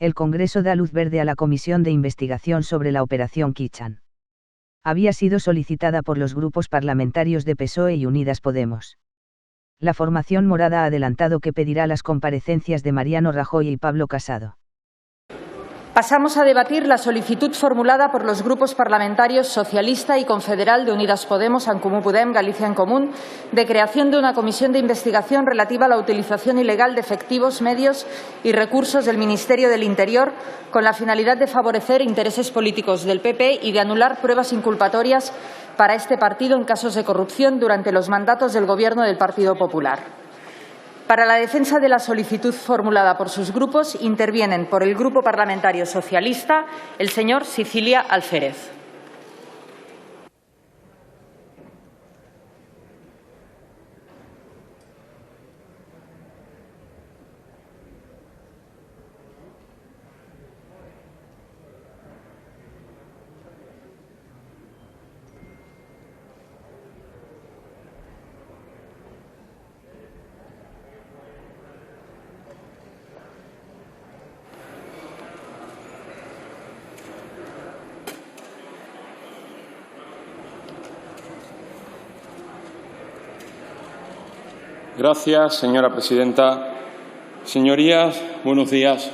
El Congreso da luz verde a la comisión de investigación sobre la Operación Kitchen. Había sido solicitada por los grupos parlamentarios de PSOE y Unidas Podemos. La formación morada ha adelantado que pedirá las comparecencias de Mariano Rajoy y Pablo Casado. Pasamos a debatir la solicitud formulada por los grupos parlamentarios socialista y confederal de Unidas Podemos, En Comú Podem, Galicia en Común, de creación de una comisión de investigación relativa a la utilización ilegal de efectivos, medios y recursos del Ministerio del Interior con la finalidad de favorecer intereses políticos del PP y de anular pruebas inculpatorias para este partido en casos de corrupción durante los mandatos del Gobierno del Partido Popular. Para la defensa de la solicitud formulada por sus grupos intervienen por el Grupo Parlamentario Socialista el señor Sicilia Alférez. Gracias, señora presidenta. Señorías, buenos días.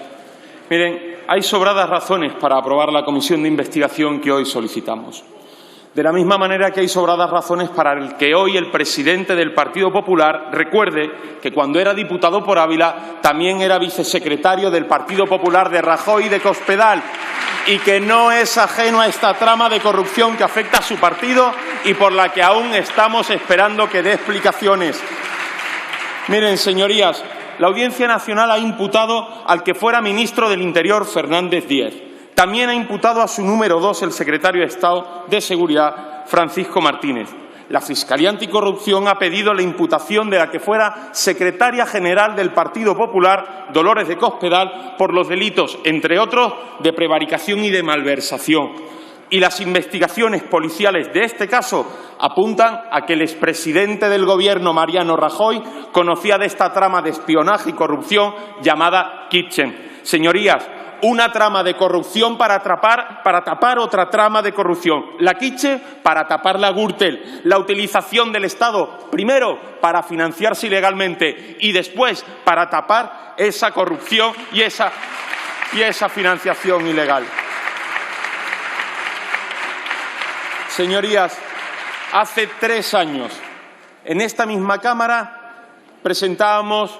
Miren, hay sobradas razones para aprobar la comisión de investigación que hoy solicitamos. De la misma manera que hay sobradas razones para que hoy el presidente del Partido Popular recuerde que cuando era diputado por Ávila también era vicesecretario del Partido Popular de Rajoy y de Cospedal y que no es ajeno a esta trama de corrupción que afecta a su partido y por la que aún estamos esperando que dé explicaciones. Miren, señorías, la Audiencia Nacional ha imputado al que fuera ministro del Interior, Fernández Díez. También ha imputado a su número 2, el secretario de Estado de Seguridad, Francisco Martínez. La Fiscalía Anticorrupción ha pedido la imputación de la que fuera secretaria general del Partido Popular, Dolores de Cospedal, por los delitos, entre otros, de prevaricación y de malversación. Y las investigaciones policiales de este caso apuntan a que el expresidente del Gobierno, Mariano Rajoy, conocía de esta trama de espionaje y corrupción llamada Kitchen. Señorías, una trama de corrupción para tapar otra trama de corrupción. La Kitchen para tapar la Gürtel. La utilización del Estado, primero, para financiarse ilegalmente y después para tapar esa corrupción y esa financiación ilegal. Señorías, hace 3 años, en esta misma Cámara, presentábamos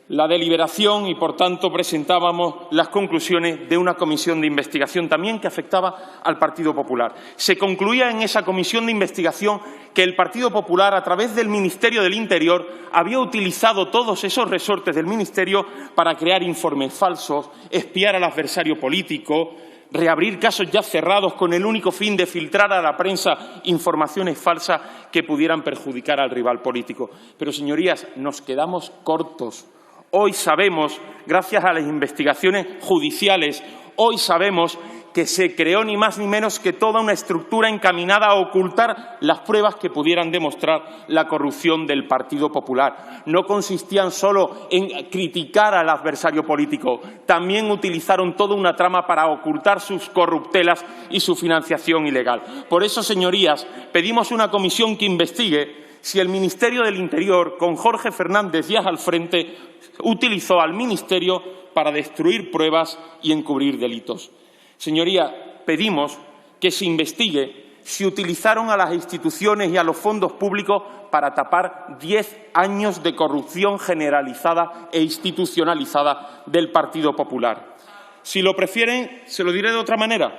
la deliberación y, por tanto, presentábamos las conclusiones de una comisión de investigación también que afectaba al Partido Popular. Se concluía en esa comisión de investigación que el Partido Popular, a través del Ministerio del Interior, había utilizado todos esos resortes del Ministerio para crear informes falsos, espiar al adversario político, reabrir casos ya cerrados con el único fin de filtrar a la prensa informaciones falsas que pudieran perjudicar al rival político. Pero, señorías, nos quedamos cortos. Hoy sabemos, gracias a las investigaciones judiciales, hoy sabemos que se creó ni más ni menos que toda una estructura encaminada a ocultar las pruebas que pudieran demostrar la corrupción del Partido Popular. No consistían solo en criticar al adversario político, también utilizaron toda una trama para ocultar sus corruptelas y su financiación ilegal. Por eso, señorías, pedimos una comisión que investigue si el Ministerio del Interior, con Jorge Fernández Díaz al frente, utilizó al Ministerio para destruir pruebas y encubrir delitos. Señoría, pedimos que se investigue si utilizaron a las instituciones y a los fondos públicos para tapar 10 años de corrupción generalizada e institucionalizada del Partido Popular. Si lo prefieren, se lo diré de otra manera.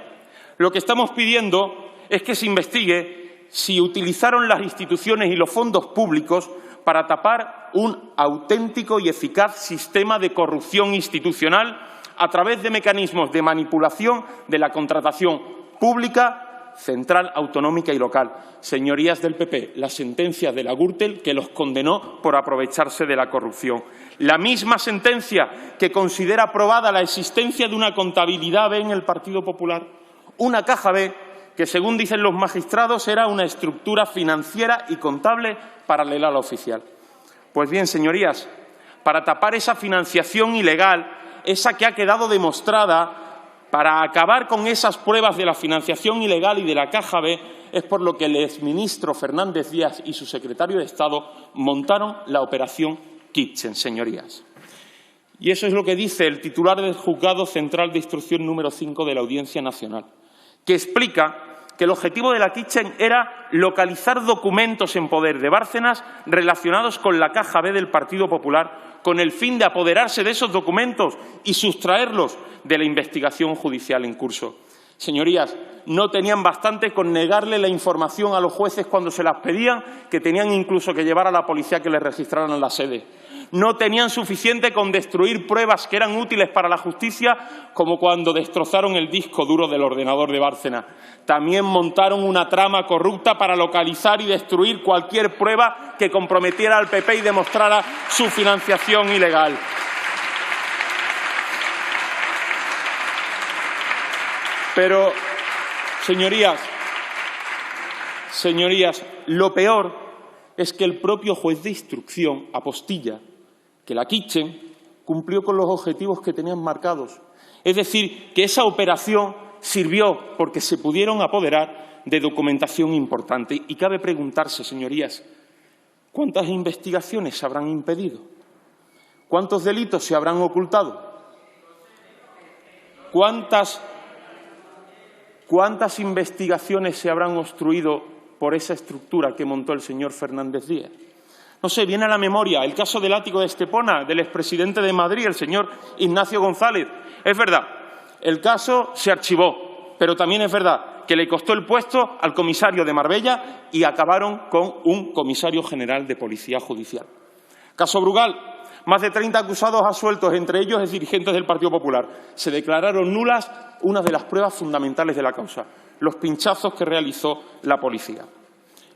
Lo que estamos pidiendo es que se investigue si utilizaron las instituciones y los fondos públicos para tapar un auténtico y eficaz sistema de corrupción institucional a través de mecanismos de manipulación de la contratación pública, central, autonómica y local. Señorías del PP, la sentencia de la Gürtel que los condenó por aprovecharse de la corrupción. La misma sentencia que considera aprobada la existencia de una contabilidad B en el Partido Popular, una caja B que, según dicen los magistrados, era una estructura financiera y contable paralela a la oficial. Pues bien, señorías, para tapar esa financiación ilegal esa que ha quedado demostrada para acabar con esas pruebas de la financiación ilegal y de la Caja B, es por lo que el exministro Fernández Díaz y su secretario de Estado montaron la operación Kitchen, señorías. Y eso es lo que dice el titular del Juzgado Central de Instrucción número 5 de la Audiencia Nacional, que explica que el objetivo de la Kitchen era localizar documentos en poder de Bárcenas relacionados con la Caja B del Partido Popular, con el fin de apoderarse de esos documentos y sustraerlos de la investigación judicial en curso. Señorías, no tenían bastante con negarle la información a los jueces cuando se las pedían, que tenían incluso que llevar a la policía que les registraran la sede. No tenían suficiente con destruir pruebas que eran útiles para la justicia, como cuando destrozaron el disco duro del ordenador de Bárcenas. También montaron una trama corrupta para localizar y destruir cualquier prueba que comprometiera al PP y demostrara su financiación ilegal. Pero, señorías, lo peor es que el propio juez de instrucción apostilla que la Kitchen cumplió con los objetivos que tenían marcados. Es decir, que esa operación sirvió porque se pudieron apoderar de documentación importante. Y cabe preguntarse, señorías, ¿cuántas investigaciones se habrán impedido? ¿Cuántos delitos se habrán ocultado? ¿Cuántas investigaciones se habrán obstruido por esa estructura que montó el señor Fernández Díaz? No sé, viene a la memoria el caso del ático de Estepona, del expresidente de Madrid, el señor Ignacio González. Es verdad, el caso se archivó, pero también es verdad que le costó el puesto al comisario de Marbella y acabaron con un comisario general de Policía Judicial. Caso Brugal, más de 30 acusados absueltos, entre ellos el dirigentes del Partido Popular. Se declararon nulas una de las pruebas fundamentales de la causa, los pinchazos que realizó la policía.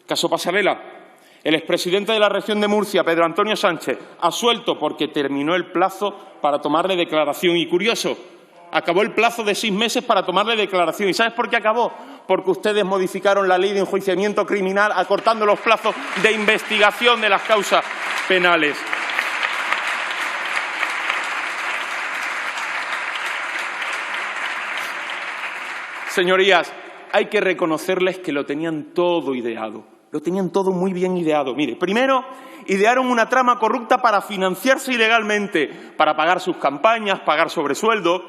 Caso Pasarela, el expresidente de la región de Murcia, Pedro Antonio Sánchez, absuelto porque terminó el plazo para tomarle declaración. Y curioso, acabó el plazo de 6 meses para tomarle declaración. ¿Y sabes por qué acabó? Porque ustedes modificaron la ley de enjuiciamiento criminal acortando los plazos de investigación de las causas penales. Señorías, hay que reconocerles que lo tenían todo ideado, lo tenían todo muy bien ideado. Mire, primero, idearon una trama corrupta para financiarse ilegalmente, para pagar sus campañas, pagar sobresueldos.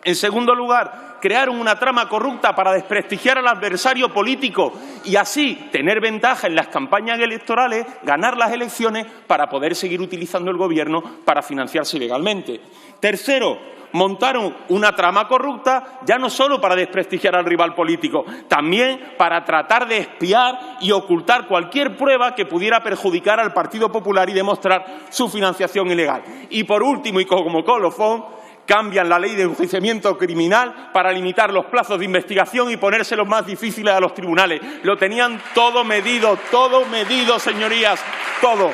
En segundo lugar, crearon una trama corrupta para desprestigiar al adversario político y así tener ventaja en las campañas electorales, ganar las elecciones para poder seguir utilizando el gobierno para financiarse ilegalmente. Tercero, montaron una trama corrupta ya no solo para desprestigiar al rival político, también para tratar de espiar y ocultar cualquier prueba que pudiera perjudicar al Partido Popular y demostrar su financiación ilegal. Y por último, y como colofón, cambian la ley de enjuiciamiento criminal para limitar los plazos de investigación y ponérselos más difíciles a los tribunales. Lo tenían todo medido, señorías, todo.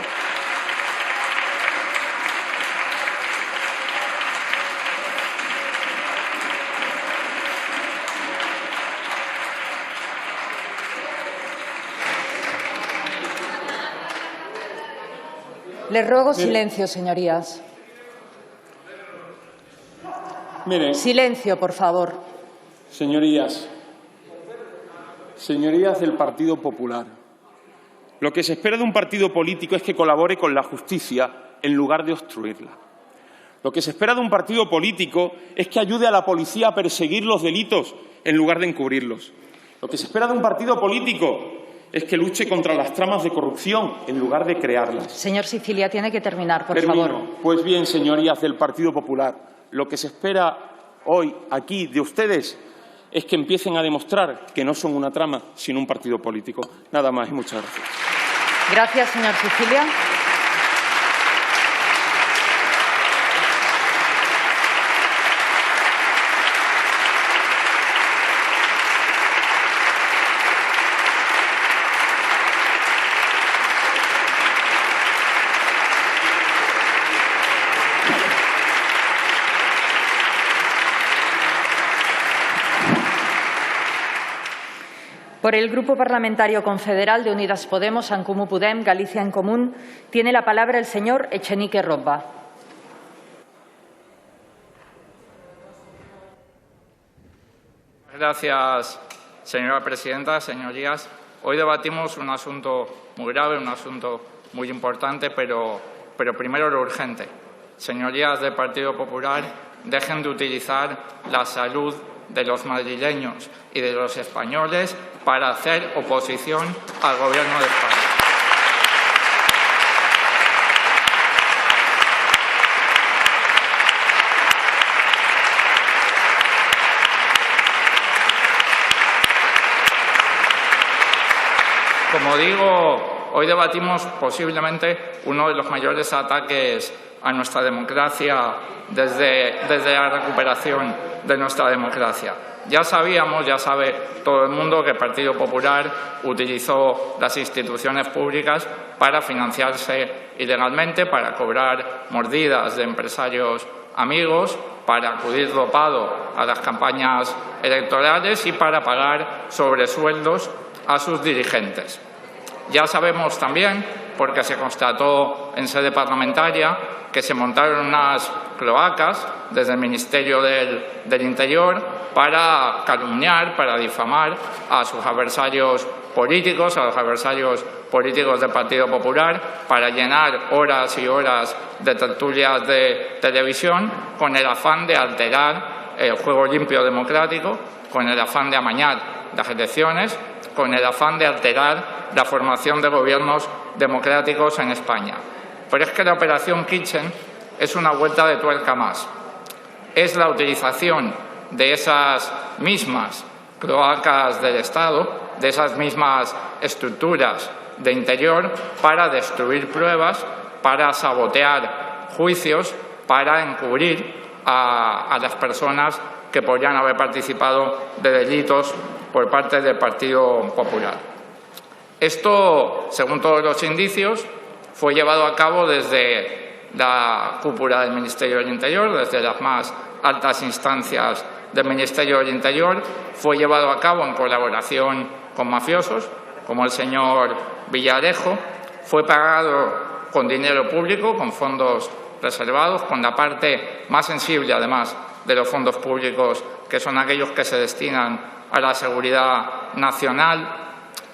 Les ruego silencio, señorías. Miren, silencio, por favor. Señorías del Partido Popular, lo que se espera de un partido político es que colabore con la justicia en lugar de obstruirla. Lo que se espera de un partido político es que ayude a la policía a perseguir los delitos en lugar de encubrirlos. Lo que se espera de un partido político es que luche contra las tramas de corrupción en lugar de crearlas. Señor Sicilia, tiene que terminar, por Termino. favor. Pues bien, señorías del Partido Popular, lo que se espera hoy aquí de ustedes es que empiecen a demostrar que no son una trama, sino un partido político. Nada más y muchas gracias. Gracias, señor Sicilia. Por el Grupo Parlamentario Confederal de Unidas Podemos, En Comú Podem, Galicia en Común, tiene la palabra el señor Echenique Robba. Gracias, señora presidenta. Señorías, hoy debatimos un asunto muy grave, un asunto muy importante, pero primero lo urgente. Señorías del Partido Popular, dejen de utilizar la salud de los madrileños y de los españoles para hacer oposición al Gobierno de España. Como digo, hoy debatimos posiblemente uno de los mayores ataques a nuestra democracia desde la recuperación de nuestra democracia. Ya sabíamos, ya sabe todo el mundo, que el Partido Popular utilizó las instituciones públicas para financiarse ilegalmente, para cobrar mordidas de empresarios amigos, para acudir dopado a las campañas electorales y para pagar sobresueldos a sus dirigentes. Ya sabemos también, porque se constató en sede parlamentaria, que se montaron unas cloacas desde el Ministerio del Interior para calumniar, para difamar a sus adversarios políticos, a los adversarios políticos del Partido Popular, para llenar horas y horas de tertulias de televisión con el afán de alterar el juego limpio democrático, con el afán de amañar las elecciones, con el afán de alterar la formación de gobiernos democráticos en España. Pero es que la operación Kitchen es una vuelta de tuerca más. Es la utilización de esas mismas cloacas del Estado, de esas mismas estructuras de interior para destruir pruebas, para sabotear juicios, para encubrir a las personas que podrían haber participado de delitos por parte del Partido Popular. Esto, según todos los indicios, fue llevado a cabo desde la cúpula del Ministerio del Interior, desde las más altas instancias del Ministerio del Interior, fue llevado a cabo en colaboración con mafiosos, como el señor Villarejo, fue pagado con dinero público, con fondos reservados, con la parte más sensible, además, de los fondos públicos, que son aquellos que se destinan a la seguridad nacional.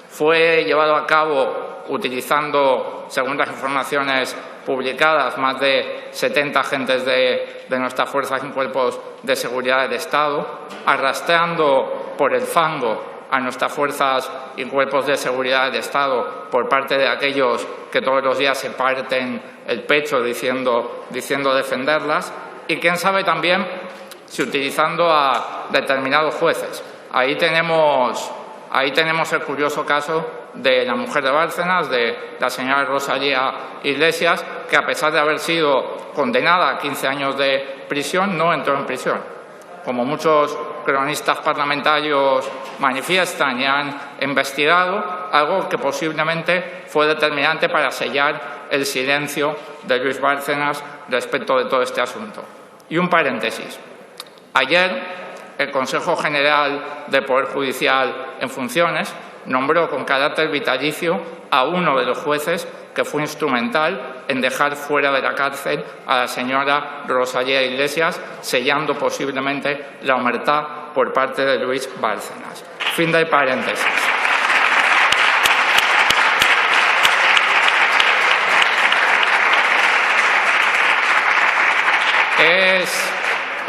Fue llevado a cabo utilizando, según las informaciones publicadas, más de 70 agentes de nuestras fuerzas y cuerpos de seguridad del Estado, arrastrando por el fango a nuestras fuerzas y cuerpos de seguridad del Estado por parte de aquellos que todos los días se parten el pecho diciendo defenderlas, y quién sabe también si utilizando a determinados jueces. Ahí tenemos el curioso caso de la mujer de Bárcenas, de la señora Rosalía Iglesias, que a pesar de haber sido condenada a 15 años de prisión, no entró en prisión. Como muchos cronistas parlamentarios manifiestan y han investigado, algo que posiblemente fue determinante para sellar el silencio de Luis Bárcenas respecto de todo este asunto. Y un paréntesis. Ayer, el Consejo General del Poder Judicial en funciones nombró con carácter vitalicio a uno de los jueces que fue instrumental en dejar fuera de la cárcel a la señora Rosalía Iglesias, sellando posiblemente la omertad por parte de Luis Bárcenas. Fin del paréntesis. Es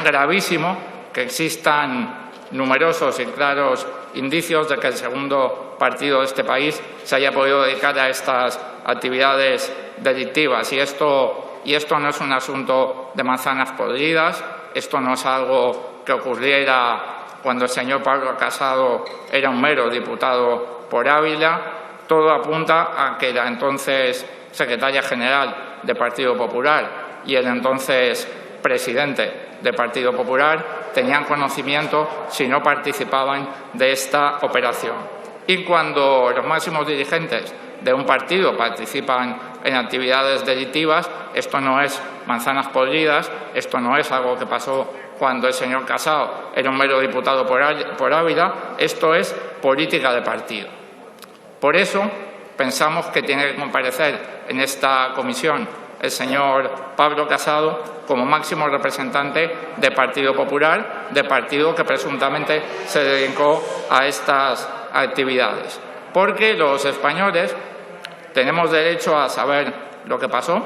gravísimo que existan numerosos y claros indicios de que el segundo partido de este país se haya podido dedicar a estas actividades delictivas. Y esto no es un asunto de manzanas podridas, esto no es algo que ocurriera cuando el señor Pablo Casado era un mero diputado por Ávila. Todo apunta a que la entonces secretaria general del Partido Popular y el entonces presidente del Partido Popular tenían conocimiento, si no participaban, de esta operación. Y cuando los máximos dirigentes de un partido participan en actividades delictivas, esto no es manzanas podridas, esto no es algo que pasó cuando el señor Casado era un mero diputado por Ávila, esto es política de partido. Por eso pensamos que tiene que comparecer en esta comisión el señor Pablo Casado como máximo representante del Partido Popular, de partido que presuntamente se dedicó a estas actividades. Porque los españoles tenemos derecho a saber lo que pasó,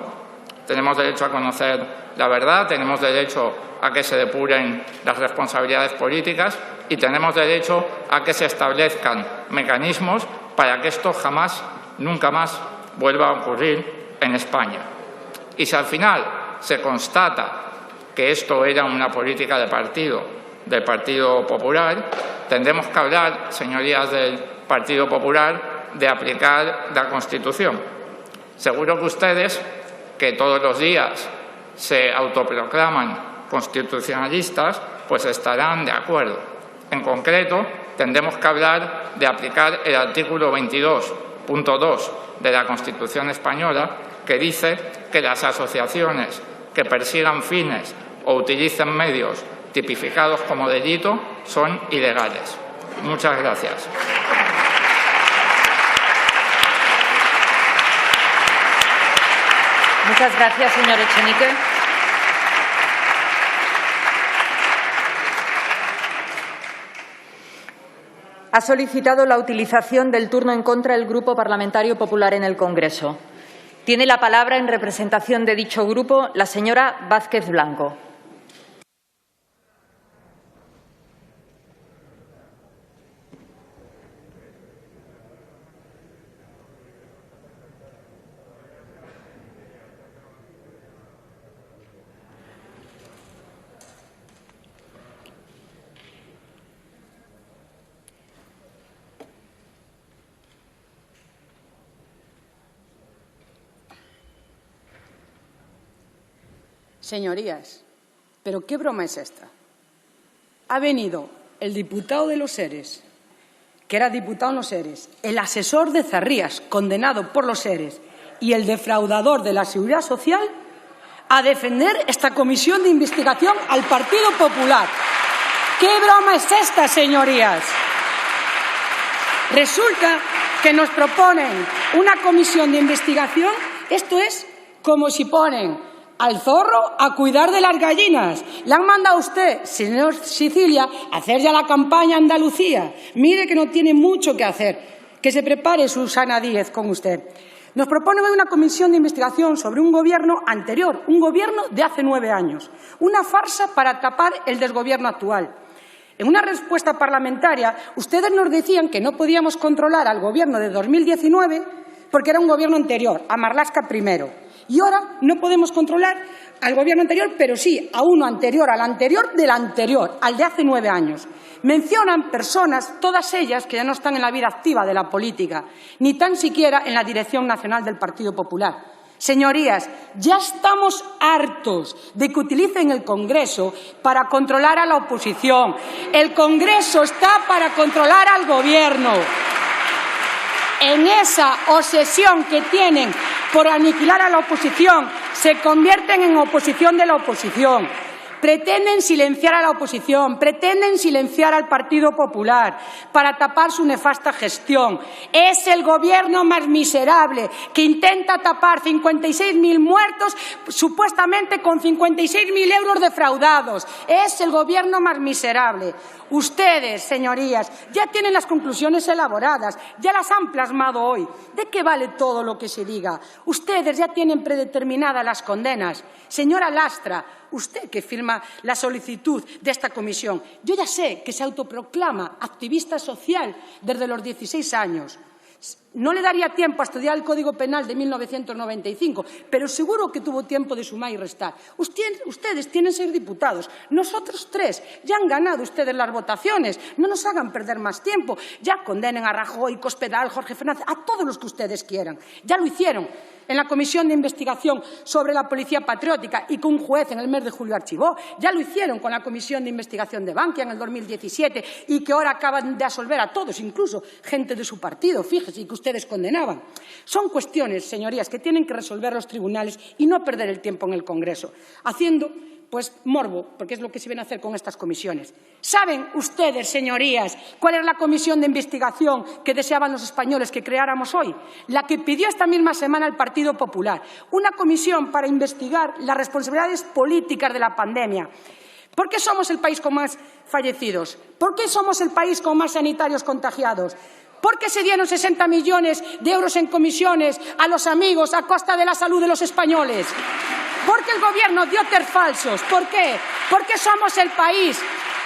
tenemos derecho a conocer la verdad, tenemos derecho a que se depuren las responsabilidades políticas y tenemos derecho a que se establezcan mecanismos para que esto jamás, nunca más, vuelva a ocurrir en España. Y si al final se constata que esto era una política de partido, del Partido Popular, tendremos que hablar, señorías del Partido Popular, de aplicar la Constitución. Seguro que ustedes, que todos los días se autoproclaman constitucionalistas, pues estarán de acuerdo. En concreto, tendremos que hablar de aplicar el artículo 22.2 de la Constitución española, que dice que las asociaciones que persigan fines o utilicen medios tipificados como delito son ilegales. Muchas gracias. Muchas gracias, señor Echenique. Ha solicitado la utilización del turno en contra del Grupo Parlamentario Popular en el Congreso. Tiene la palabra, en representación de dicho grupo, la señora Vázquez Blanco. Señorías, ¿pero qué broma es esta? Ha venido el diputado de los ERES, que era diputado en los ERES, el asesor de Zarrías, condenado por los ERES, y el defraudador de la Seguridad Social, a defender esta comisión de investigación al Partido Popular. ¿Qué broma es esta, señorías? Resulta que nos proponen una comisión de investigación. Esto es como si ponen al zorro a cuidar de las gallinas. Le han mandado a usted, señor Sicilia, a hacer ya la campaña Andalucía. Mire que no tiene mucho que hacer. Que se prepare Susana Díez con usted. Nos proponen hoy una comisión de investigación sobre un gobierno anterior, un gobierno de hace 9 años. Una farsa para tapar el desgobierno actual. En una respuesta parlamentaria, ustedes nos decían que no podíamos controlar al gobierno de 2019 porque era un gobierno anterior, a Marlaska primero. Y ahora no podemos controlar al gobierno anterior, pero sí a uno anterior, al anterior del anterior, al de hace 9 años. Mencionan personas, todas ellas, que ya no están en la vida activa de la política, ni tan siquiera en la dirección nacional del Partido Popular. Señorías, ya estamos hartos de que utilicen el Congreso para controlar a la oposición. El Congreso está para controlar al Gobierno. En esa obsesión que tienen por aniquilar a la oposición, se convierten en oposición de la oposición. Pretenden silenciar a la oposición, pretenden silenciar al Partido Popular para tapar su nefasta gestión. Es el gobierno más miserable que intenta tapar 56.000 muertos supuestamente con 56.000 euros defraudados. Es el gobierno más miserable. Ustedes, señorías, ya tienen las conclusiones elaboradas, ya las han plasmado hoy. ¿De qué vale todo lo que se diga? Ustedes ya tienen predeterminadas las condenas. Señora Lastra, usted que firma la solicitud de esta comisión, yo ya sé que se autoproclama activista social desde los 16 años. No le daría tiempo a estudiar el Código Penal de 1995, pero seguro que tuvo tiempo de sumar y restar. Ustedes tienen 6 diputados, nosotros 3. Ya han ganado ustedes las votaciones. No nos hagan perder más tiempo. Ya condenen a Rajoy, Cospedal, Jorge Fernández, a todos los que ustedes quieran. Ya lo hicieron en la comisión de investigación sobre la policía patriótica y que un juez en el mes de julio archivó. Ya lo hicieron con la comisión de investigación de Bankia en el 2017 y que ahora acaban de absolver a todos, incluso gente de su partido, fíjese, y que ustedes condenaban. Son cuestiones, señorías, que tienen que resolver los tribunales y no perder el tiempo en el Congreso, haciendo Pues morbo, porque es lo que se viene a hacer con estas comisiones. ¿Saben ustedes, señorías, cuál es la comisión de investigación que deseaban los españoles que creáramos hoy? La que pidió esta misma semana el Partido Popular. Una comisión para investigar las responsabilidades políticas de la pandemia. ¿Por qué somos el país con más fallecidos? ¿Por qué somos el país con más sanitarios contagiados? ¿Por qué se dieron 60 millones de euros en comisiones a los amigos a costa de la salud de los españoles? ¿Por qué el Gobierno dio falsos? ¿Por qué? ¿Por qué somos el país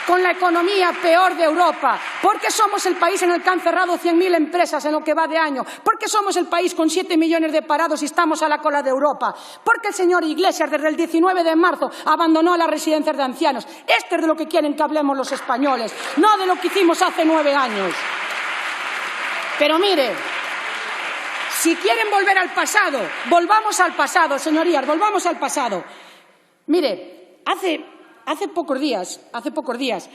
con la economía peor de Europa? ¿Por qué somos el país en el que han cerrado 100.000 empresas en lo que va de año? ¿Por qué somos el país con 7 millones de parados y estamos a la cola de Europa? ¿Por qué el señor Iglesias desde el 19 de marzo abandonó las residencias de ancianos? Esto es de lo que quieren que hablemos los españoles, no de lo que hicimos hace 9 años. Pero mire, si quieren volver al pasado, volvamos al pasado, señorías, volvamos al pasado. Mire, hace pocos días,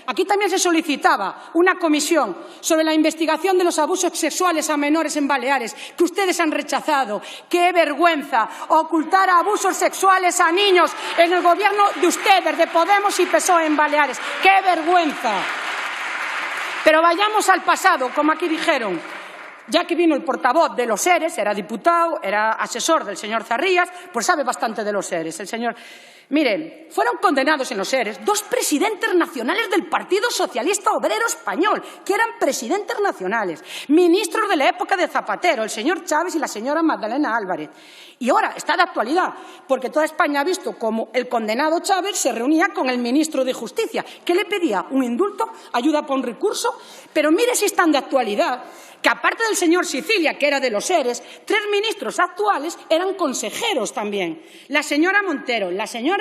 aquí también se solicitaba una comisión sobre la investigación de los abusos sexuales a menores en Baleares, que ustedes han rechazado. ¡Qué vergüenza! Ocultar abusos sexuales a niños en el Gobierno de ustedes, de Podemos y PSOE en Baleares. ¡Qué vergüenza! Pero vayamos al pasado, como aquí dijeron. Ya que vino el portavoz de los ERES, era diputado, era asesor del señor Zarrías, pues sabe bastante de los ERES. El señor... Miren, fueron condenados en los ERES 2 presidentes nacionales del Partido Socialista Obrero Español, que eran presidentes nacionales, ministros de la época de Zapatero, el señor Chávez y la señora Magdalena Álvarez. Y ahora está de actualidad, porque toda España ha visto cómo el condenado Chávez se reunía con el ministro de Justicia, que le pedía un indulto, ayuda por un recurso, pero mire si están de actualidad, que aparte del señor Sicilia, que era de los ERES, 3 ministros actuales eran consejeros también. La señora Montero, la señora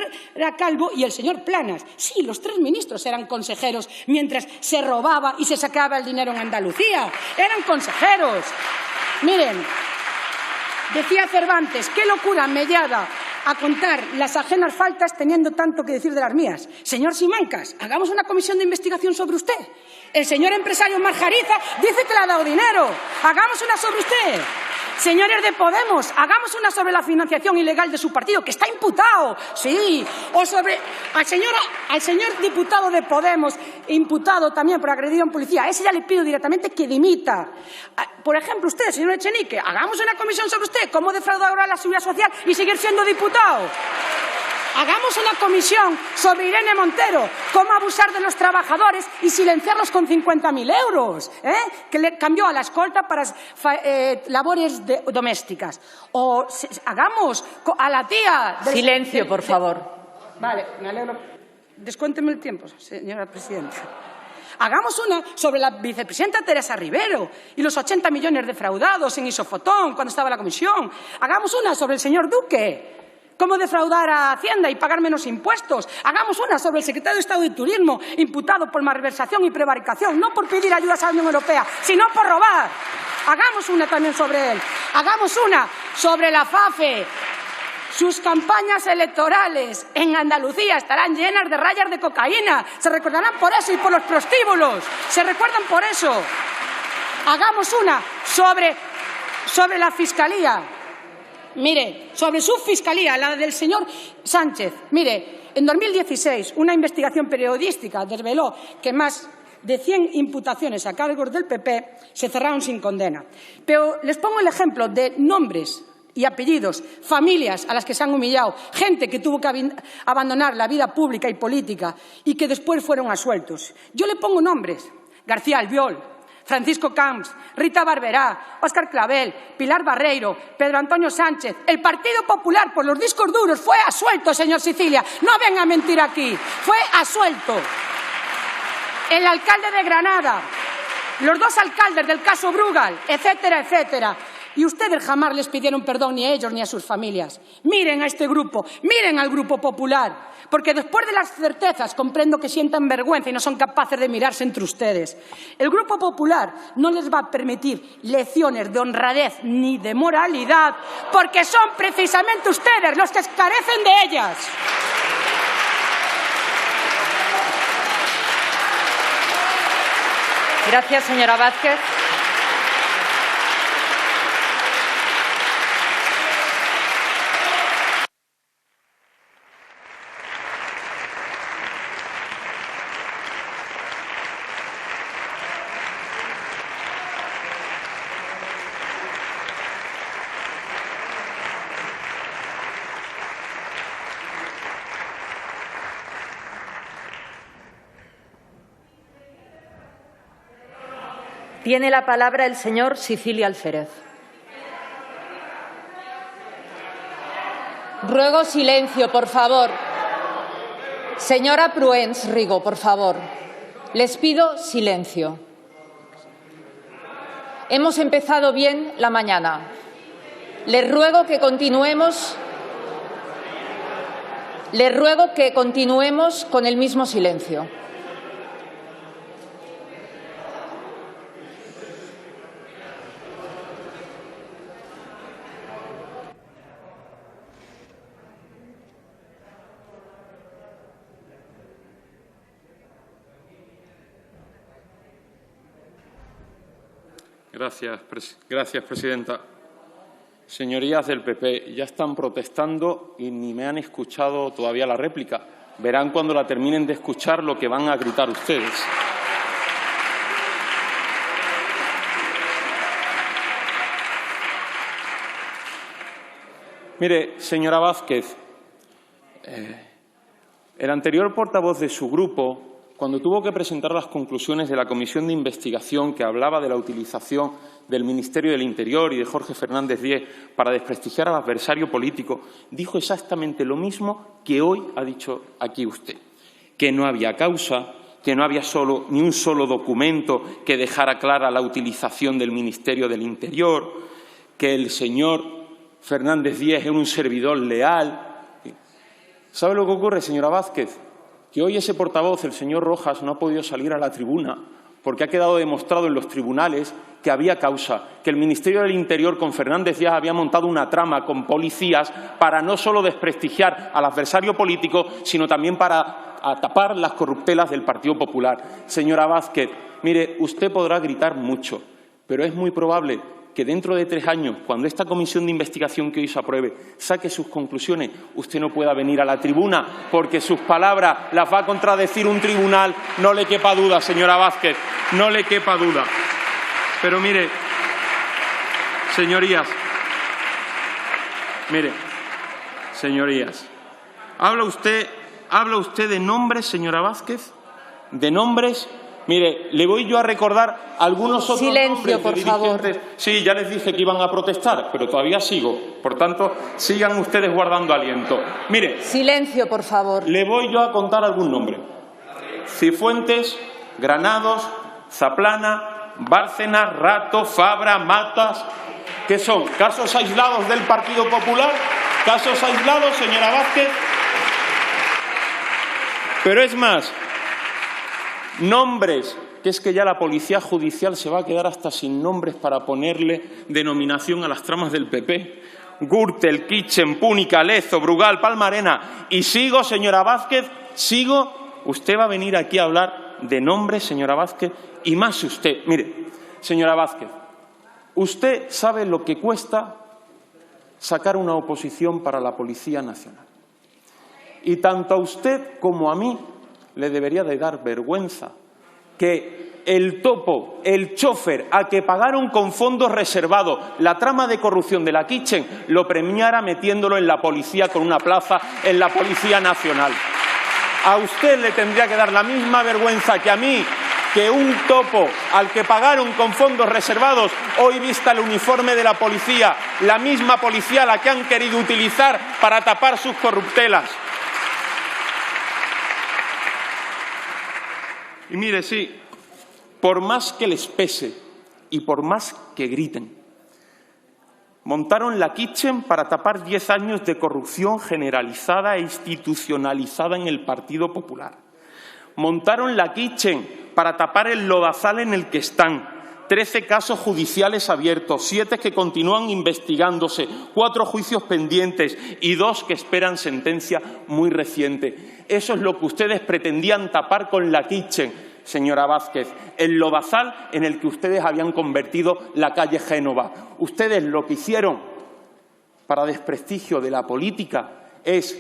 Calvo y el señor Planas. Sí, los 3 ministros eran consejeros mientras se robaba y se sacaba el dinero en Andalucía. Eran consejeros. Miren, decía Cervantes, qué locura mellada a contar las ajenas faltas teniendo tanto que decir de las mías. Señor Simancas, hagamos una comisión de investigación sobre usted. El señor empresario Marjariza dice que le ha dado dinero. Hagamos una sobre usted. Señores de Podemos, hagamos una sobre la financiación ilegal de su partido, que está imputado. Sí. O sobre al señor diputado de Podemos, imputado también por agredido en policía. A ese ya le pido directamente que dimita. Por ejemplo, usted, señor Echenique, hagamos una comisión sobre usted, cómo defraudar ahora la seguridad social y seguir siendo diputado. Hagamos una comisión sobre Irene Montero, cómo abusar de los trabajadores y silenciarlos con 50.000 euros, que le cambió a la escolta para labores domésticas. O hagamos a la tía... Silencio, por favor. Vale, me alegro. Descuénteme el tiempo, señora presidenta. Hagamos una sobre la vicepresidenta Teresa Rivero y los 80 millones defraudados en Isofotón cuando estaba la comisión. Hagamos una sobre el señor Duque. ¿Cómo defraudar a Hacienda y pagar menos impuestos? Hagamos una sobre el secretario de Estado de Turismo, imputado por malversación y prevaricación, no por pedir ayudas a la Unión Europea, sino por robar. Hagamos una también sobre él. Hagamos una sobre la FAFE. Sus campañas electorales en Andalucía estarán llenas de rayas de cocaína. Se recordarán por eso y por los prostíbulos. Se recuerdan por eso. Hagamos una sobre la Fiscalía. Mire, sobre su fiscalía, la del señor Sánchez. Mire, en 2016 una investigación periodística desveló que más de 100 imputaciones a cargos del PP se cerraron sin condena. Pero les pongo el ejemplo de nombres y apellidos, familias a las que se han humillado, gente que tuvo que abandonar la vida pública y política y que después fueron absueltos. Yo le pongo nombres: García Albiol, Francisco Camps, Rita Barberá, Óscar Clavel, Pilar Barreiro, Pedro Antonio Sánchez. El Partido Popular, por los discos duros, fue absuelto, señor Sicilia. No venga a mentir aquí. Fue absuelto. El alcalde de Granada, los 2 alcaldes del caso Brugal, etcétera, etcétera. Y ustedes jamás les pidieron perdón ni a ellos ni a sus familias. Miren a este grupo, miren al Grupo Popular, porque después de las certezas comprendo que sientan vergüenza y no son capaces de mirarse entre ustedes. El Grupo Popular no les va a permitir lecciones de honradez ni de moralidad, porque son precisamente ustedes los que carecen de ellas. Gracias, señora Vázquez. Tiene la palabra el señor Sicilia Alférez. Ruego silencio, por favor. Señora Pruens Rigo, por favor. Les pido silencio. Hemos empezado bien la mañana. Les ruego que continuemos. Les ruego que continuemos con el mismo silencio. Gracias, presidenta. Señorías del PP, ya están protestando y ni me han escuchado todavía la réplica. Verán cuando la terminen de escuchar lo que van a gritar ustedes. Mire, señora Vázquez, el anterior portavoz de su grupo, cuando tuvo que presentar las conclusiones de la comisión de investigación que hablaba de la utilización del Ministerio del Interior y de Jorge Fernández Díez para desprestigiar al adversario político, dijo exactamente lo mismo que hoy ha dicho aquí usted, que no había causa, que no había ni un solo documento que dejara clara la utilización del Ministerio del Interior, que el señor Fernández Díez era un servidor leal. ¿Sabe lo que ocurre, señora Vázquez? Que hoy ese portavoz, el señor Rojas, no ha podido salir a la tribuna porque ha quedado demostrado en los tribunales que había causa, que el Ministerio del Interior con Fernández Díaz había montado una trama con policías para no solo desprestigiar al adversario político, sino también para tapar las corruptelas del Partido Popular. Señora Vázquez, mire, usted podrá gritar mucho, pero es muy probable que dentro de 3 años, cuando esta comisión de investigación que hoy se apruebe saque sus conclusiones, usted no pueda venir a la tribuna porque sus palabras las va a contradecir un tribunal. No le quepa duda, señora Vázquez, no le quepa duda. Pero mire, señorías, ¿habla usted de nombres, señora Vázquez? ¿De nombres? Mire, le voy yo a recordar algunos otros Silencio, nombres de por dirigentes. favor. Sí, ya les dije que iban a protestar, pero todavía sigo. Por tanto, sigan ustedes guardando aliento. Mire. Silencio, por favor. Le voy yo a contar algún nombre. Cifuentes, Granados, Zaplana, Bárcenas, Rato, Fabra, Matas. ¿Qué son? ¿Casos aislados del Partido Popular? ¿Casos aislados, señora Vázquez? Pero es más, nombres, que es que ya la policía judicial se va a quedar hasta sin nombres para ponerle denominación a las tramas del PP. Gürtel, Kitchen, Púnica, Lezo, Brugal, Palmarena. Y sigo, señora Vázquez, sigo. Usted va a venir aquí a hablar de nombres, señora Vázquez, y más usted. Mire, señora Vázquez, usted sabe lo que cuesta sacar una oposición para la Policía Nacional. Y tanto a usted como a mí le debería de dar vergüenza que el topo, el chofer, a que pagaron con fondos reservados la trama de corrupción de la Kitchen, lo premiara metiéndolo en la policía con una plaza en la Policía Nacional. A usted le tendría que dar la misma vergüenza que a mí, que un topo al que pagaron con fondos reservados hoy vista el uniforme de la policía, la misma policía a la que han querido utilizar para tapar sus corruptelas. Y mire, sí, por más que les pese y por más que griten, montaron la Kitchen para tapar 10 años de corrupción generalizada e institucionalizada en el Partido Popular. Montaron la Kitchen para tapar el lodazal en el que están. 13 casos judiciales abiertos, 7 que continúan investigándose, 4 juicios pendientes y 2 que esperan sentencia muy reciente. Eso es lo que ustedes pretendían tapar con la Kitchen, señora Vázquez, el lodazal en el que ustedes habían convertido la calle Génova. Ustedes lo que hicieron para desprestigio de la política es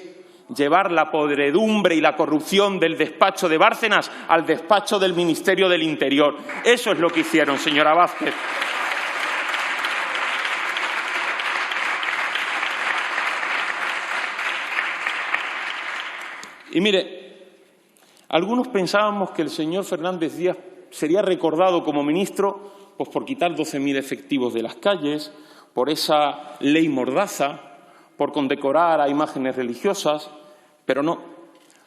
llevar la podredumbre y la corrupción del despacho de Bárcenas al despacho del Ministerio del Interior. Eso es lo que hicieron, señora Vázquez. Y mire, algunos pensábamos que el señor Fernández Díaz sería recordado como ministro Pues por quitar 12.000 efectivos de las calles, por esa ley mordaza, por condecorar a imágenes religiosas, pero no,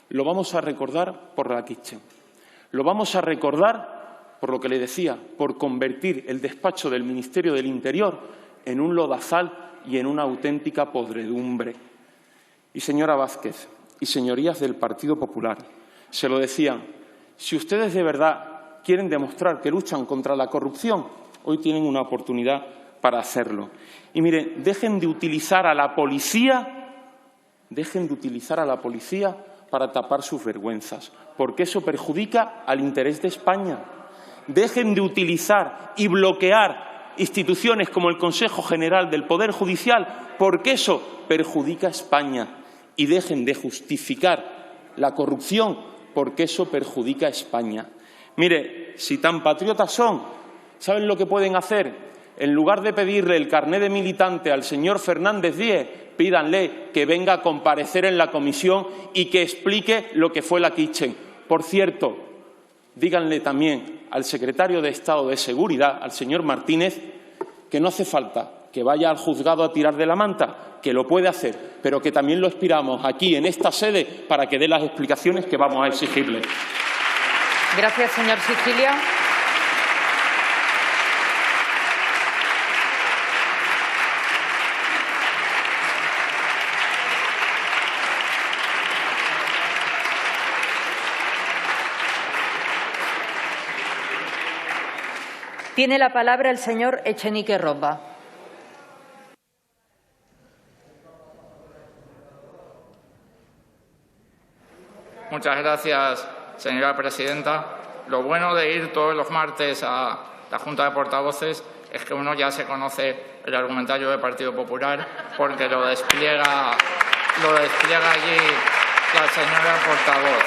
lo vamos a recordar por la Kitchen. Lo vamos a recordar por lo que le decía, por convertir el despacho del Ministerio del Interior en un lodazal y en una auténtica podredumbre. Y señora Vázquez, y señorías del Partido Popular, se lo decían, si ustedes de verdad quieren demostrar que luchan contra la corrupción, hoy tienen una oportunidad para hacerlo. Y mire, dejen de utilizar a la policía para tapar sus vergüenzas, porque eso perjudica al interés de España. Dejen de utilizar y bloquear instituciones como el Consejo General del Poder Judicial, porque eso perjudica a España. Y dejen de justificar la corrupción, porque eso perjudica a España. Mire, si tan patriotas son, ¿saben lo que pueden hacer? En lugar de pedirle el carné de militante al señor Fernández Díez, pídanle que venga a comparecer en la comisión y que explique lo que fue la Kitchen. Por cierto, díganle también al secretario de Estado de Seguridad, al señor Martínez, que no hace falta que vaya al juzgado a tirar de la manta, que lo puede hacer, pero que también lo esperamos aquí en esta sede para que dé las explicaciones que vamos a exigirle. Gracias, señor Sicilia. Tiene la palabra el señor Echenique Roba. Muchas gracias, señora presidenta. Lo bueno de ir todos los martes a la Junta de Portavoces es que uno ya se conoce el argumentario del Partido Popular porque lo despliega allí la señora portavoz.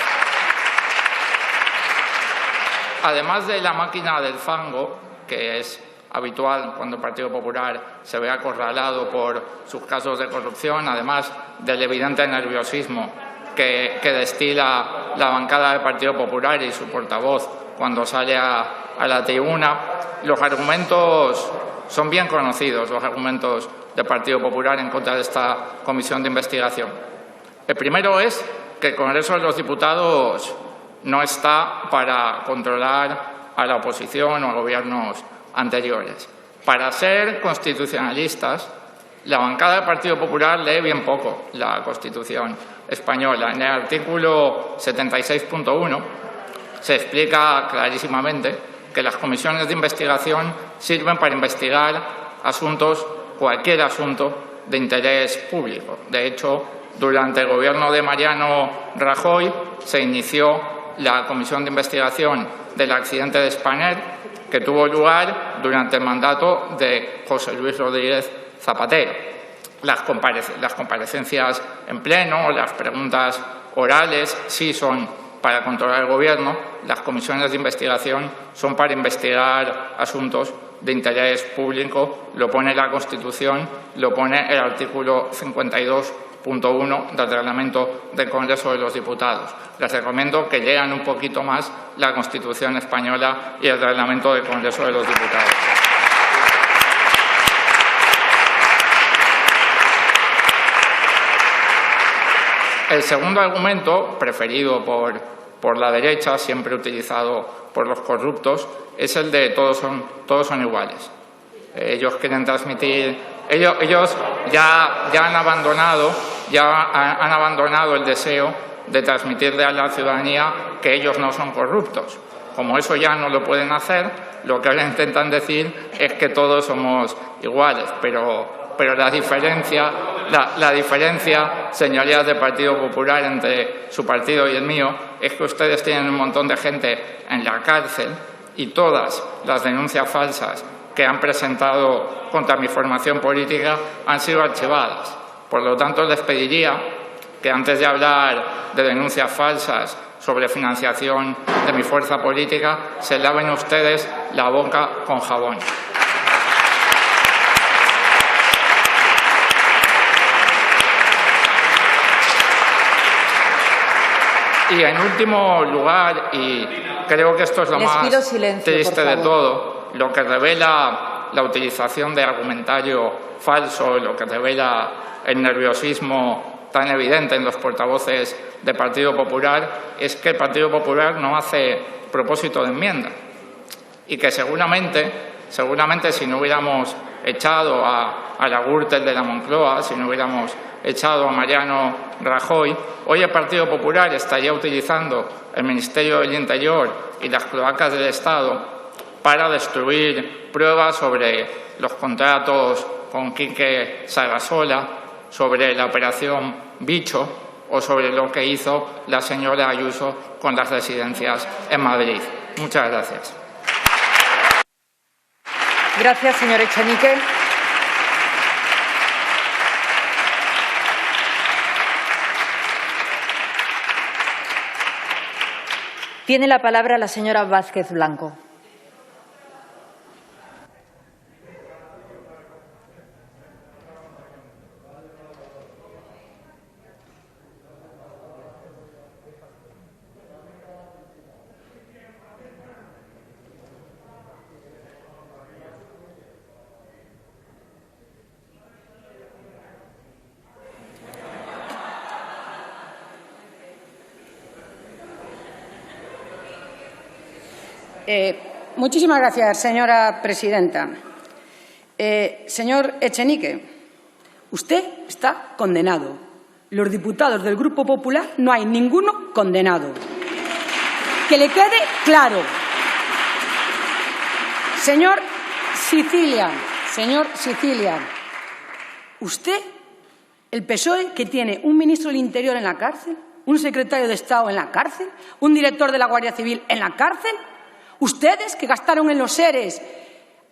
Además de la máquina del fango, que es habitual cuando el Partido Popular se ve acorralado por sus casos de corrupción, además del evidente nerviosismo que destila la bancada del Partido Popular y su portavoz cuando sale a la tribuna, los argumentos son bien conocidos, los argumentos del Partido Popular en contra de esta comisión de investigación. El primero es que el Congreso de los Diputados no está para controlar a la oposición o a gobiernos anteriores. Para ser constitucionalistas, la bancada del Partido Popular lee bien poco la Constitución española. En el artículo 76.1 se explica clarísimamente que las comisiones de investigación sirven para investigar cualquier asunto de interés público. De hecho, durante el gobierno de Mariano Rajoy se inició la comisión de investigación del accidente de Spanair, que tuvo lugar durante el mandato de José Luis Rodríguez Zapatero. Las comparecencias en pleno, las preguntas orales sí son para controlar el Gobierno, las comisiones de investigación son para investigar asuntos de interés público, lo pone la Constitución, lo pone el artículo 52.1 del Reglamento del Congreso de los Diputados. Les recomiendo que lean un poquito más la Constitución española y el Reglamento del Congreso de los Diputados. El segundo argumento, preferido por la derecha, siempre utilizado por los corruptos, es el de todos son iguales. Ellos quieren transmitir, ellos ya han abandonado el deseo de transmitirle a la ciudadanía que ellos no son corruptos. Como eso ya no lo pueden hacer, lo que ahora intentan decir es que todos somos iguales, pero la diferencia, señorías del Partido Popular, entre su partido y el mío, es que ustedes tienen un montón de gente en la cárcel y todas las denuncias falsas que han presentado contra mi formación política han sido archivadas. Por lo tanto, les pediría que antes de hablar de denuncias falsas sobre financiación de mi fuerza política, se laven ustedes la boca con jabón. Y en último lugar, y creo que esto es lo más triste de todo, lo que revela la utilización de argumentario falso, lo que revela el nerviosismo tan evidente en los portavoces del Partido Popular, es que el Partido Popular no hace propósito de enmienda y que seguramente si no hubiéramos echado a la Gürtel de la Moncloa, si no hubiéramos echado a Mariano Rajoy, hoy el Partido Popular estaría utilizando el Ministerio del Interior y las cloacas del Estado para destruir pruebas sobre los contratos con Quique Sarasola, sobre la operación Bicho o sobre lo que hizo la señora Ayuso con las residencias en Madrid. Muchas gracias. Gracias, señor Echenique. Tiene la palabra la señora Vázquez Blanco. Muchísimas gracias, señora presidenta. Señor Echenique, usted está condenado. Los diputados del Grupo Popular no hay ninguno condenado. Que le quede claro. Señor Sicilian, usted, el PSOE, que tiene un ministro del Interior en la cárcel, un secretario de Estado en la cárcel, un director de la Guardia Civil en la cárcel. Ustedes, que gastaron en los ERES,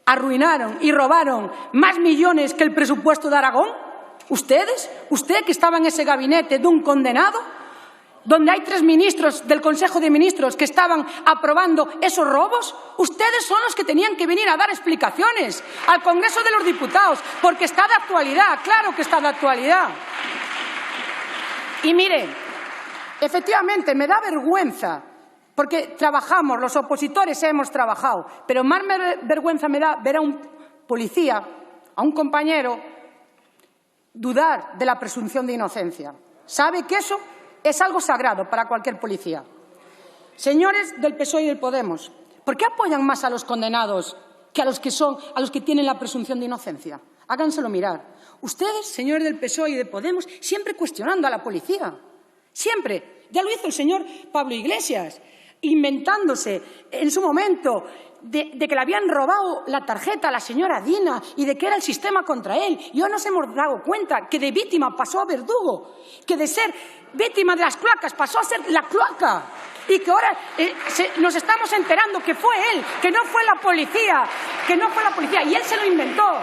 arruinaron y robaron más millones que el presupuesto de Aragón. Ustedes, usted que estaba en ese gabinete de un condenado, donde hay 3 ministros del Consejo de Ministros que estaban aprobando esos robos. Ustedes son los que tenían que venir a dar explicaciones al Congreso de los Diputados, porque está de actualidad, claro que está de actualidad. Y mire, efectivamente me da vergüenza, porque trabajamos, los opositores hemos trabajado, pero más vergüenza me da ver a un policía, a un compañero, dudar de la presunción de inocencia. ¿Sabe que eso es algo sagrado para cualquier policía? Señores del PSOE y del Podemos, ¿por qué apoyan más a los condenados que a los que tienen la presunción de inocencia? Háganselo mirar. Ustedes, señores del PSOE y de Podemos, siempre cuestionando a la policía. Siempre. Ya lo hizo el señor Pablo Iglesias, inventándose en su momento de que le habían robado la tarjeta a la señora Dina y de que era el sistema contra él. Y hoy nos hemos dado cuenta que de víctima pasó a verdugo, que de ser víctima de las cloacas pasó a ser la cloaca. Y que ahora nos estamos enterando que fue él, que no fue la policía, y él se lo inventó.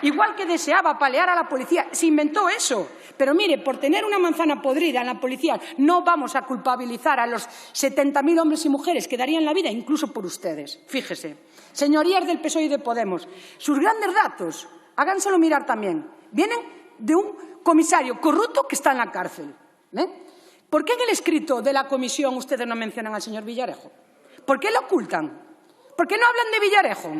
Igual que deseaba apalear a la policía, se inventó eso. Pero mire, por tener una manzana podrida en la policía, no vamos a culpabilizar a los 70.000 hombres y mujeres que darían la vida, incluso por ustedes. Fíjese. Señorías del PSOE y de Podemos, sus grandes datos, háganselo mirar también, vienen de un comisario corrupto que está en la cárcel. ¿Por qué en el escrito de la comisión ustedes no mencionan al señor Villarejo? ¿Por qué lo ocultan? ¿Por qué no hablan de Villarejo?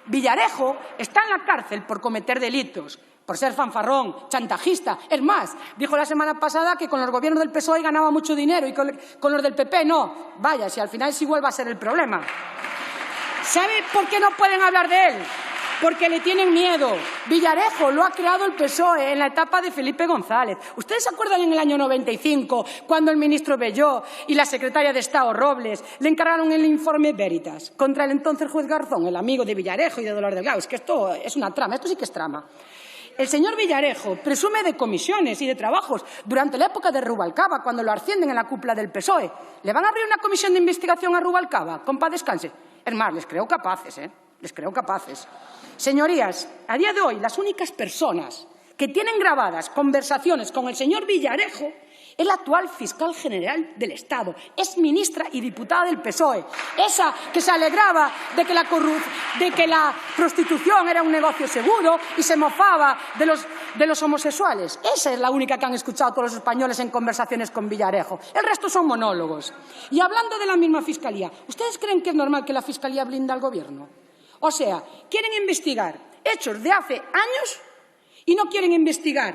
Villarejo está en la cárcel por cometer delitos, por ser fanfarrón, chantajista. Es más, dijo la semana pasada que con los gobiernos del PSOE ganaba mucho dinero y con los del PP no. Vaya, si al final sí vuelve a ser el problema. ¿Sabe por qué no pueden hablar de él? Porque le tienen miedo. Villarejo lo ha creado el PSOE en la etapa de Felipe González. ¿Ustedes se acuerdan en el año 95, cuando el ministro Belló y la secretaria de Estado Robles le encargaron el informe Veritas contra el entonces juez Garzón, el amigo de Villarejo y de Dolores Delgado? Es que esto es una trama, esto sí que es trama. El señor Villarejo presume de comisiones y de trabajos durante la época de Rubalcaba, cuando lo ascienden en la cúpula del PSOE. ¿Le van a abrir una comisión de investigación a Rubalcaba? Con paz descanse. Es más, les creo capaces, Les creo capaces. Señorías, a día de hoy, las únicas personas que tienen grabadas conversaciones con el señor Villarejo es la actual fiscal general del Estado. Es ministra y diputada del PSOE. Esa que se alegraba de que la prostitución era un negocio seguro y se mofaba de los homosexuales. Esa es la única que han escuchado todos los españoles en conversaciones con Villarejo. El resto son monólogos. Y hablando de la misma fiscalía, ¿ustedes creen que es normal que la fiscalía blinde al gobierno? O sea, quieren investigar hechos de hace años y no quieren investigar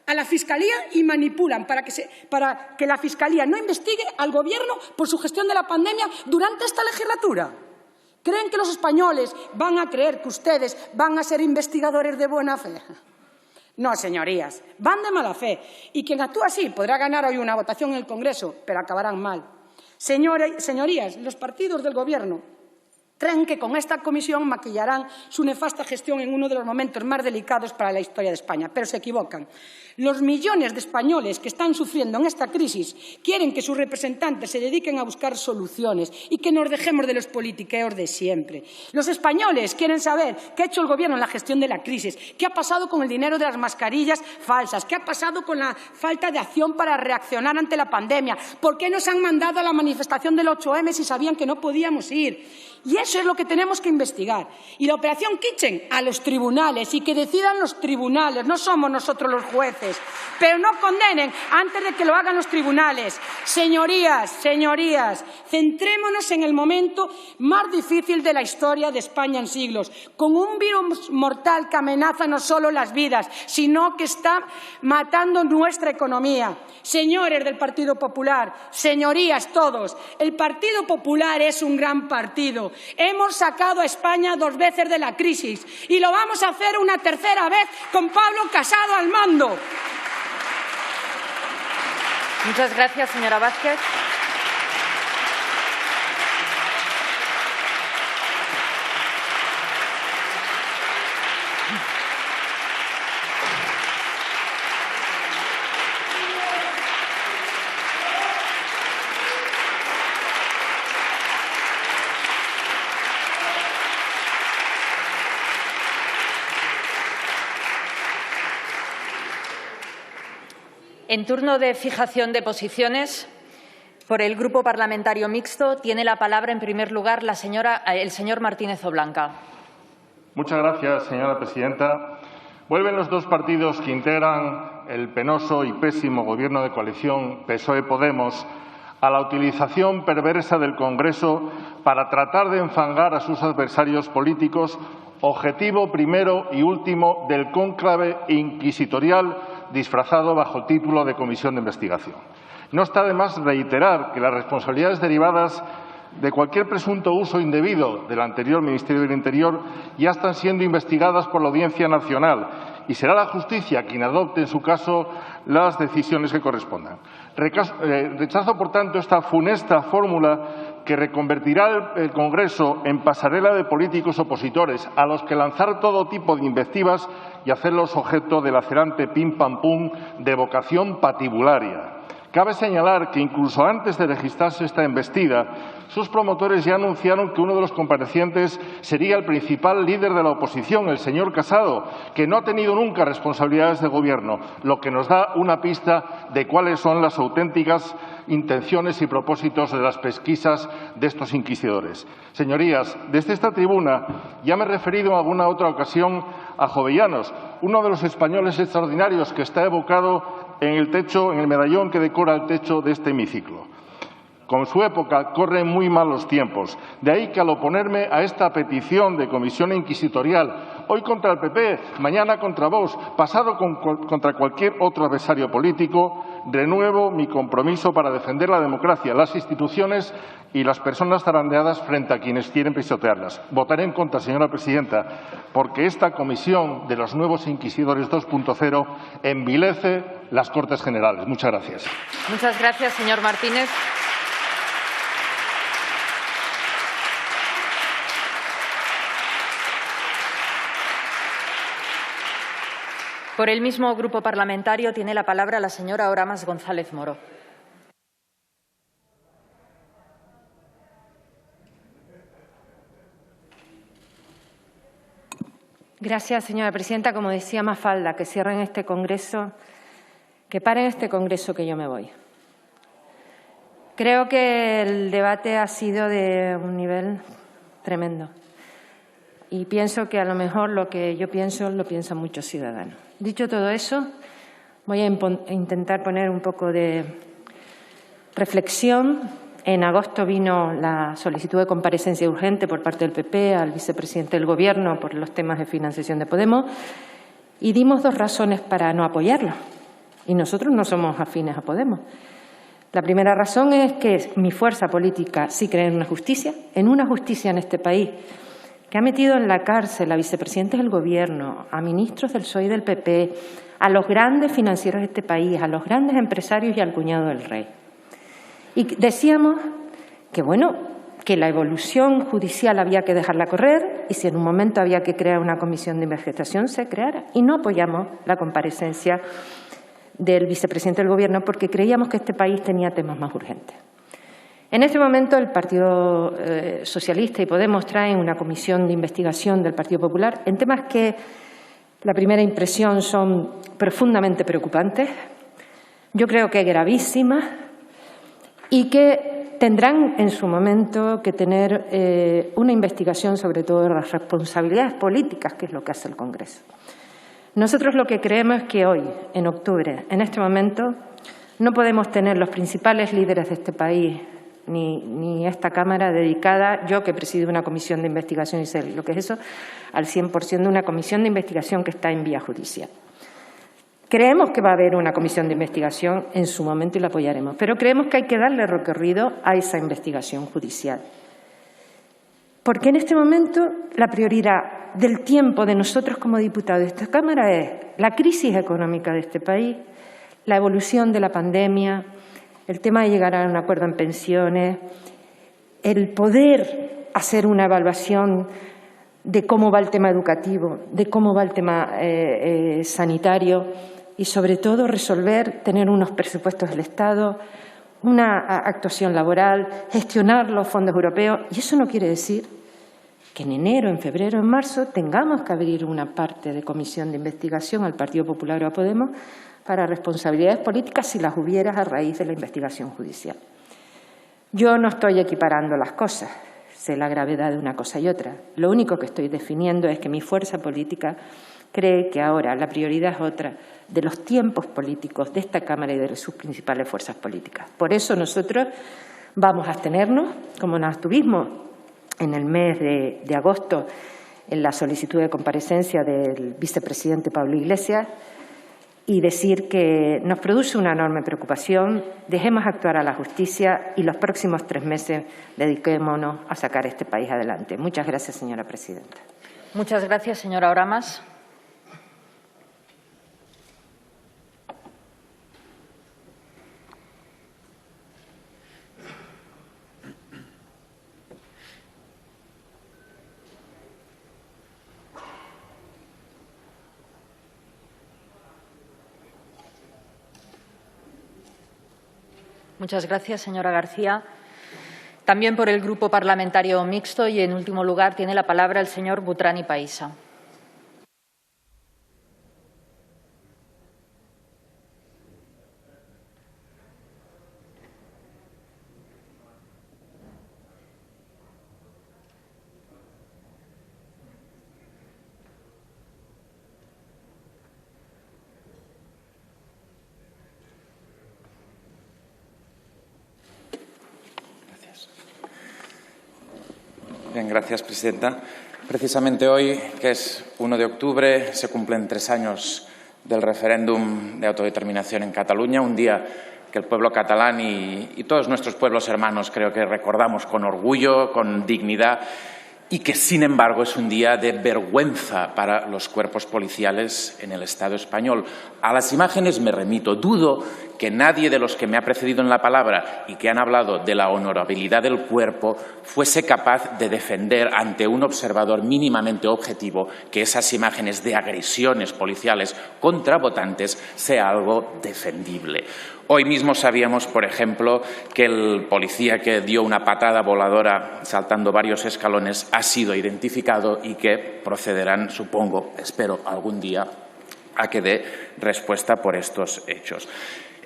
a la Fiscalía y manipulan para que la Fiscalía no investigue al Gobierno por su gestión de la pandemia durante esta legislatura. ¿Creen que los españoles van a creer que ustedes van a ser investigadores de buena fe? No, señorías, van de mala fe. Y quien actúa así podrá ganar hoy una votación en el Congreso, pero acabarán mal. Señorías, los partidos del Gobierno creen que con esta comisión maquillarán su nefasta gestión en uno de los momentos más delicados para la historia de España, pero se equivocan. Los millones de españoles que están sufriendo en esta crisis quieren que sus representantes se dediquen a buscar soluciones y que nos dejemos de los politiqueos de siempre. Los españoles quieren saber qué ha hecho el Gobierno en la gestión de la crisis, qué ha pasado con el dinero de las mascarillas falsas, qué ha pasado con la falta de acción para reaccionar ante la pandemia, por qué nos han mandado a la manifestación del 8M si sabían que no podíamos ir. Y eso es lo que tenemos que investigar. Y la operación Kitchen a los tribunales y que decidan los tribunales, no somos nosotros los jueces, pero no condenen antes de que lo hagan los tribunales. Señorías, centrémonos en el momento más difícil de la historia de España en siglos, con un virus mortal que amenaza no solo las vidas, sino que está matando nuestra economía. Señores del Partido Popular, señorías todos, el Partido Popular es un gran partido. Hemos sacado a España 2 veces de la crisis y lo vamos a hacer una tercera vez con Pablo Casado al mando. Muchas gracias, señora Vázquez. En turno de fijación de posiciones, por el Grupo Parlamentario Mixto, tiene la palabra, en primer lugar, el señor Martínez Oblanca. Muchas gracias, señora presidenta. Vuelven los 2 partidos que integran el penoso y pésimo Gobierno de coalición PSOE-Podemos a la utilización perversa del Congreso para tratar de enfangar a sus adversarios políticos, objetivo primero y último del cónclave inquisitorial disfrazado bajo el título de Comisión de Investigación. No está de más reiterar que las responsabilidades derivadas de cualquier presunto uso indebido del anterior Ministerio del Interior ya están siendo investigadas por la Audiencia Nacional y será la justicia quien adopte, en su caso, las decisiones que correspondan. Rechazo, por tanto, esta funesta fórmula que reconvertirá el Congreso en pasarela de políticos opositores a los que lanzar todo tipo de invectivas y hacerlos objeto del lacerante pim-pam-pum de vocación patibularia. Cabe señalar que incluso antes de registrarse esta embestida, sus promotores ya anunciaron que uno de los comparecientes sería el principal líder de la oposición, el señor Casado, que no ha tenido nunca responsabilidades de gobierno, lo que nos da una pista de cuáles son las auténticas intenciones y propósitos de las pesquisas de estos inquisidores. Señorías, desde esta tribuna ya me he referido en alguna otra ocasión a Jovellanos, uno de los españoles extraordinarios que está evocado en el medallón que decora el techo de este hemiciclo. Con su época corren muy malos tiempos. De ahí que al oponerme a esta petición de comisión inquisitorial, hoy contra el PP, mañana contra Vox, pasado contra cualquier otro adversario político, renuevo mi compromiso para defender la democracia, las instituciones y las personas zarandeadas frente a quienes quieren pisotearlas. Votaré en contra, señora presidenta, porque esta comisión de los nuevos inquisidores 2.0 envilece las Cortes Generales. Muchas gracias. Muchas gracias, señor Martínez. Por el mismo grupo parlamentario tiene la palabra la señora Oramas González Moro. Gracias, señora presidenta. Como decía Mafalda, que cierren este Congreso, que paren este Congreso, que yo me voy. Creo que el debate ha sido de un nivel tremendo. Y pienso que a lo mejor lo que yo pienso lo piensan muchos ciudadanos. Dicho todo eso, voy a intentar poner un poco de reflexión En agosto vino la solicitud de comparecencia urgente por parte del PP al vicepresidente del Gobierno por los temas de financiación de Podemos y dimos 2 razones para no apoyarlo. Y nosotros no somos afines a Podemos. La primera razón es que mi fuerza política sí cree en una justicia en este país, que ha metido en la cárcel a vicepresidentes del Gobierno, a ministros del PSOE y del PP, a los grandes financieros de este país, a los grandes empresarios y al cuñado del rey. Y decíamos que, bueno, que la evolución judicial había que dejarla correr y si en un momento había que crear una comisión de investigación, se creara. Y no apoyamos la comparecencia del vicepresidente del Gobierno porque creíamos que este país tenía temas más urgentes. En este momento el Partido Socialista y Podemos traen una comisión de investigación del Partido Popular en temas que la primera impresión son profundamente preocupantes, yo creo que gravísimas y que tendrán en su momento que tener una investigación sobre todo de las responsabilidades políticas, que es lo que hace el Congreso. Nosotros lo que creemos es que hoy, en octubre, en este momento, no podemos tener los principales líderes de este país ni esta Cámara dedicada, yo que presido una comisión de investigación y sé lo que es eso, al 100% de una comisión de investigación que está en vía judicial. Creemos que va a haber una comisión de investigación en su momento y la apoyaremos, pero creemos que hay que darle recorrido a esa investigación judicial. Porque en este momento la prioridad del tiempo de nosotros como diputados de esta Cámara es la crisis económica de este país, la evolución de la pandemia, el tema de llegar a un acuerdo en pensiones, el poder hacer una evaluación de cómo va el tema educativo, de cómo va el tema sanitario y, sobre todo, tener unos presupuestos del Estado, una actuación laboral, gestionar los fondos europeos. Y eso no quiere decir que en enero, en febrero, en marzo tengamos que abrir una parte de comisión de investigación al Partido Popular o a Podemos para responsabilidades políticas si las hubiera a raíz de la investigación judicial. Yo no estoy equiparando las cosas, sé la gravedad de una cosa y otra. Lo único que estoy definiendo es que mi fuerza política cree que ahora la prioridad es otra de los tiempos políticos de esta Cámara y de sus principales fuerzas políticas. Por eso nosotros vamos a abstenernos, como nos abstuvimos en el mes de agosto en la solicitud de comparecencia del vicepresidente Pablo Iglesias, y decir que nos produce una enorme preocupación, dejemos actuar a la justicia y los próximos 3 meses dediquémonos a sacar este país adelante. Muchas gracias, señora presidenta. Muchas gracias, señora Oramas. Muchas gracias, señora García. También por el Grupo Parlamentario Mixto y, en último lugar, tiene la palabra el señor Butrani Paisa. Bien, gracias, presidenta. Precisamente hoy, que es 1 de octubre, se cumplen 3 años del referéndum de autodeterminación en Cataluña, un día que el pueblo catalán y todos nuestros pueblos hermanos creo que recordamos con orgullo, con dignidad, y que, sin embargo, es un día de vergüenza para los cuerpos policiales en el Estado español. A las imágenes me remito. Dudo que nadie de los que me ha precedido en la palabra y que han hablado de la honorabilidad del cuerpo fuese capaz de defender ante un observador mínimamente objetivo que esas imágenes de agresiones policiales contra votantes sea algo defendible. Hoy mismo sabíamos, por ejemplo, que el policía que dio una patada voladora saltando varios escalones ha sido identificado y que procederán, supongo, espero, algún día a que dé respuesta por estos hechos.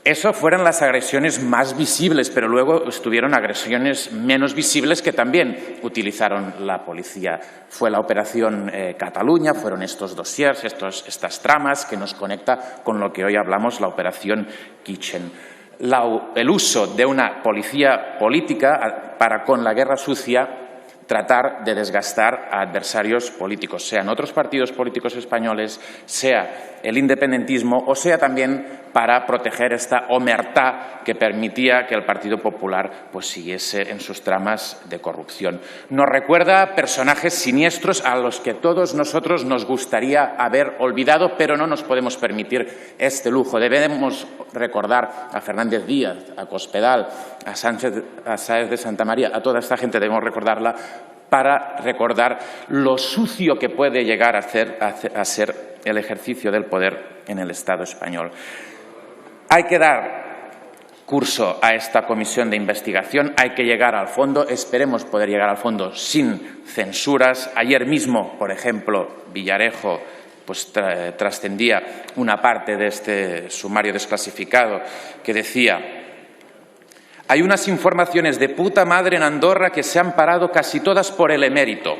Eso fueron las agresiones más visibles, pero luego estuvieron agresiones menos visibles que también utilizaron la policía. Fue la Operación Cataluña, fueron estos dossiers, estas tramas que nos conecta con lo que hoy hablamos, la Operación Kitchen. el uso de una policía política para, con la guerra sucia, tratar de desgastar a adversarios políticos, sean otros partidos políticos españoles, sea el independentismo o sea también para proteger esta omertá que permitía que el Partido Popular pues siguiese en sus tramas de corrupción. Nos recuerda a personajes siniestros a los que todos nosotros nos gustaría haber olvidado, pero no nos podemos permitir este lujo. Debemos recordar a Fernández Díaz, a Cospedal, a Sáenz de Santa María, a toda esta gente debemos recordarla para recordar lo sucio que puede llegar a ser el ejercicio del poder en el Estado español. Hay que dar curso a esta comisión de investigación, hay que llegar al fondo, esperemos poder llegar al fondo sin censuras. Ayer mismo, por ejemplo, Villarejo pues trascendía una parte de este sumario desclasificado que decía: hay unas informaciones de puta madre en Andorra que se han parado casi todas por el emérito.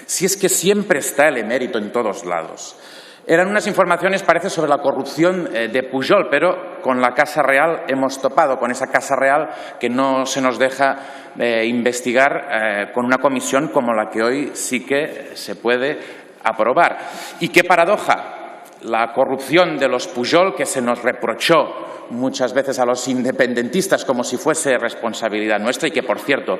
Si es que siempre está el emérito en todos lados. Eran unas informaciones, parece, sobre la corrupción de Pujol, pero con la Casa Real hemos topado, con esa Casa Real que no se nos deja investigar con una comisión como la que hoy sí que se puede aprobar. Y qué paradoja, la corrupción de los Pujol, que se nos reprochó muchas veces a los independentistas como si fuese responsabilidad nuestra y que, por cierto,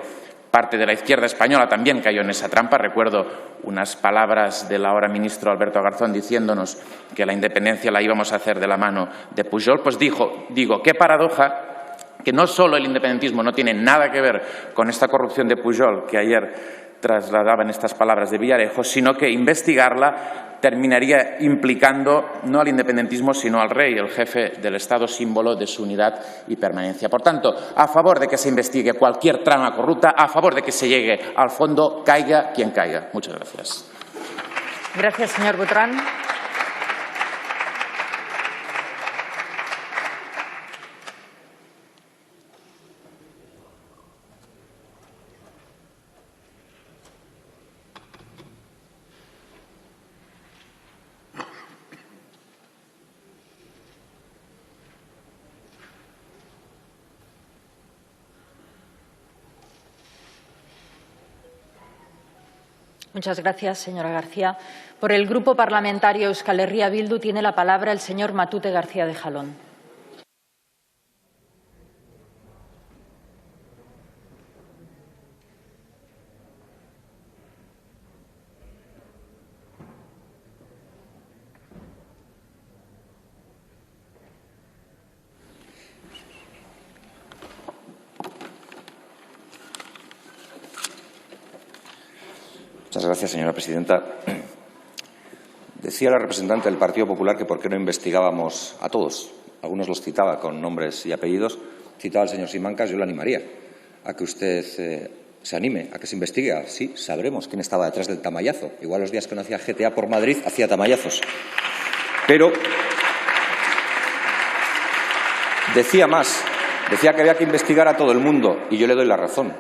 parte de la izquierda española también cayó en esa trampa. Recuerdo unas palabras del ahora ministro Alberto Garzón diciéndonos que la independencia la íbamos a hacer de la mano de Pujol. Pues digo, qué paradoja que no solo el independentismo no tiene nada que ver con esta corrupción de Pujol que ayer trasladaban estas palabras de Villarejo, sino que investigarla terminaría implicando no al independentismo, sino al rey, el jefe del Estado, símbolo de su unidad y permanencia. Por tanto, a favor de que se investigue cualquier trama corrupta, a favor de que se llegue al fondo, caiga quien caiga. Muchas gracias. Gracias, señor Botran. Muchas gracias, señora García. Por el Grupo Parlamentario Euskal Herria Bildu tiene la palabra el señor Matute García de Jalón. Muchas gracias, señora presidenta. Decía la representante del Partido Popular que por qué no investigábamos a todos. Algunos los citaba con nombres y apellidos. Citaba al señor Simancas, yo le animaría a que usted se anime, a que se investigue. Sí, sabremos quién estaba detrás del tamallazo. Igual los días que no hacía GTA por Madrid, hacía tamayazos. Pero decía más. Decía que había que investigar a todo el mundo. Y yo le doy la razón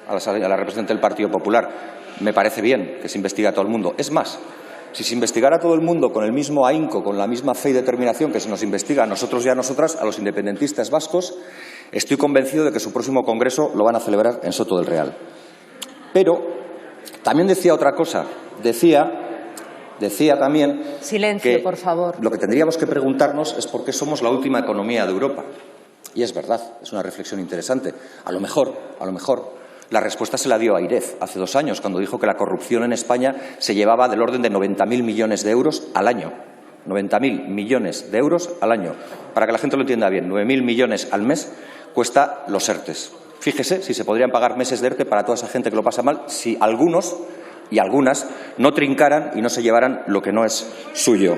a la representante del Partido Popular. Me parece bien que se investigue a todo el mundo. Es más, si se investigara a todo el mundo con el mismo ahínco, con la misma fe y determinación que se nos investiga a nosotros y a nosotras, a los independentistas vascos, estoy convencido de que su próximo congreso lo van a celebrar en Soto del Real. Pero también decía otra cosa. Decía también Silencio, que por favor. Lo que tendríamos que preguntarnos es por qué somos la última economía de Europa. Y es verdad, es una reflexión interesante. A lo mejor, la respuesta se la dio Airef hace 2 años, cuando dijo que la corrupción en España se llevaba del orden de 90.000 millones de euros al año. 90.000 millones de euros al año. Para que la gente lo entienda bien, 9.000 millones al mes cuesta los ERTES. Fíjese si se podrían pagar meses de ERTE para toda esa gente que lo pasa mal, si algunos y algunas no trincaran y no se llevaran lo que no es suyo.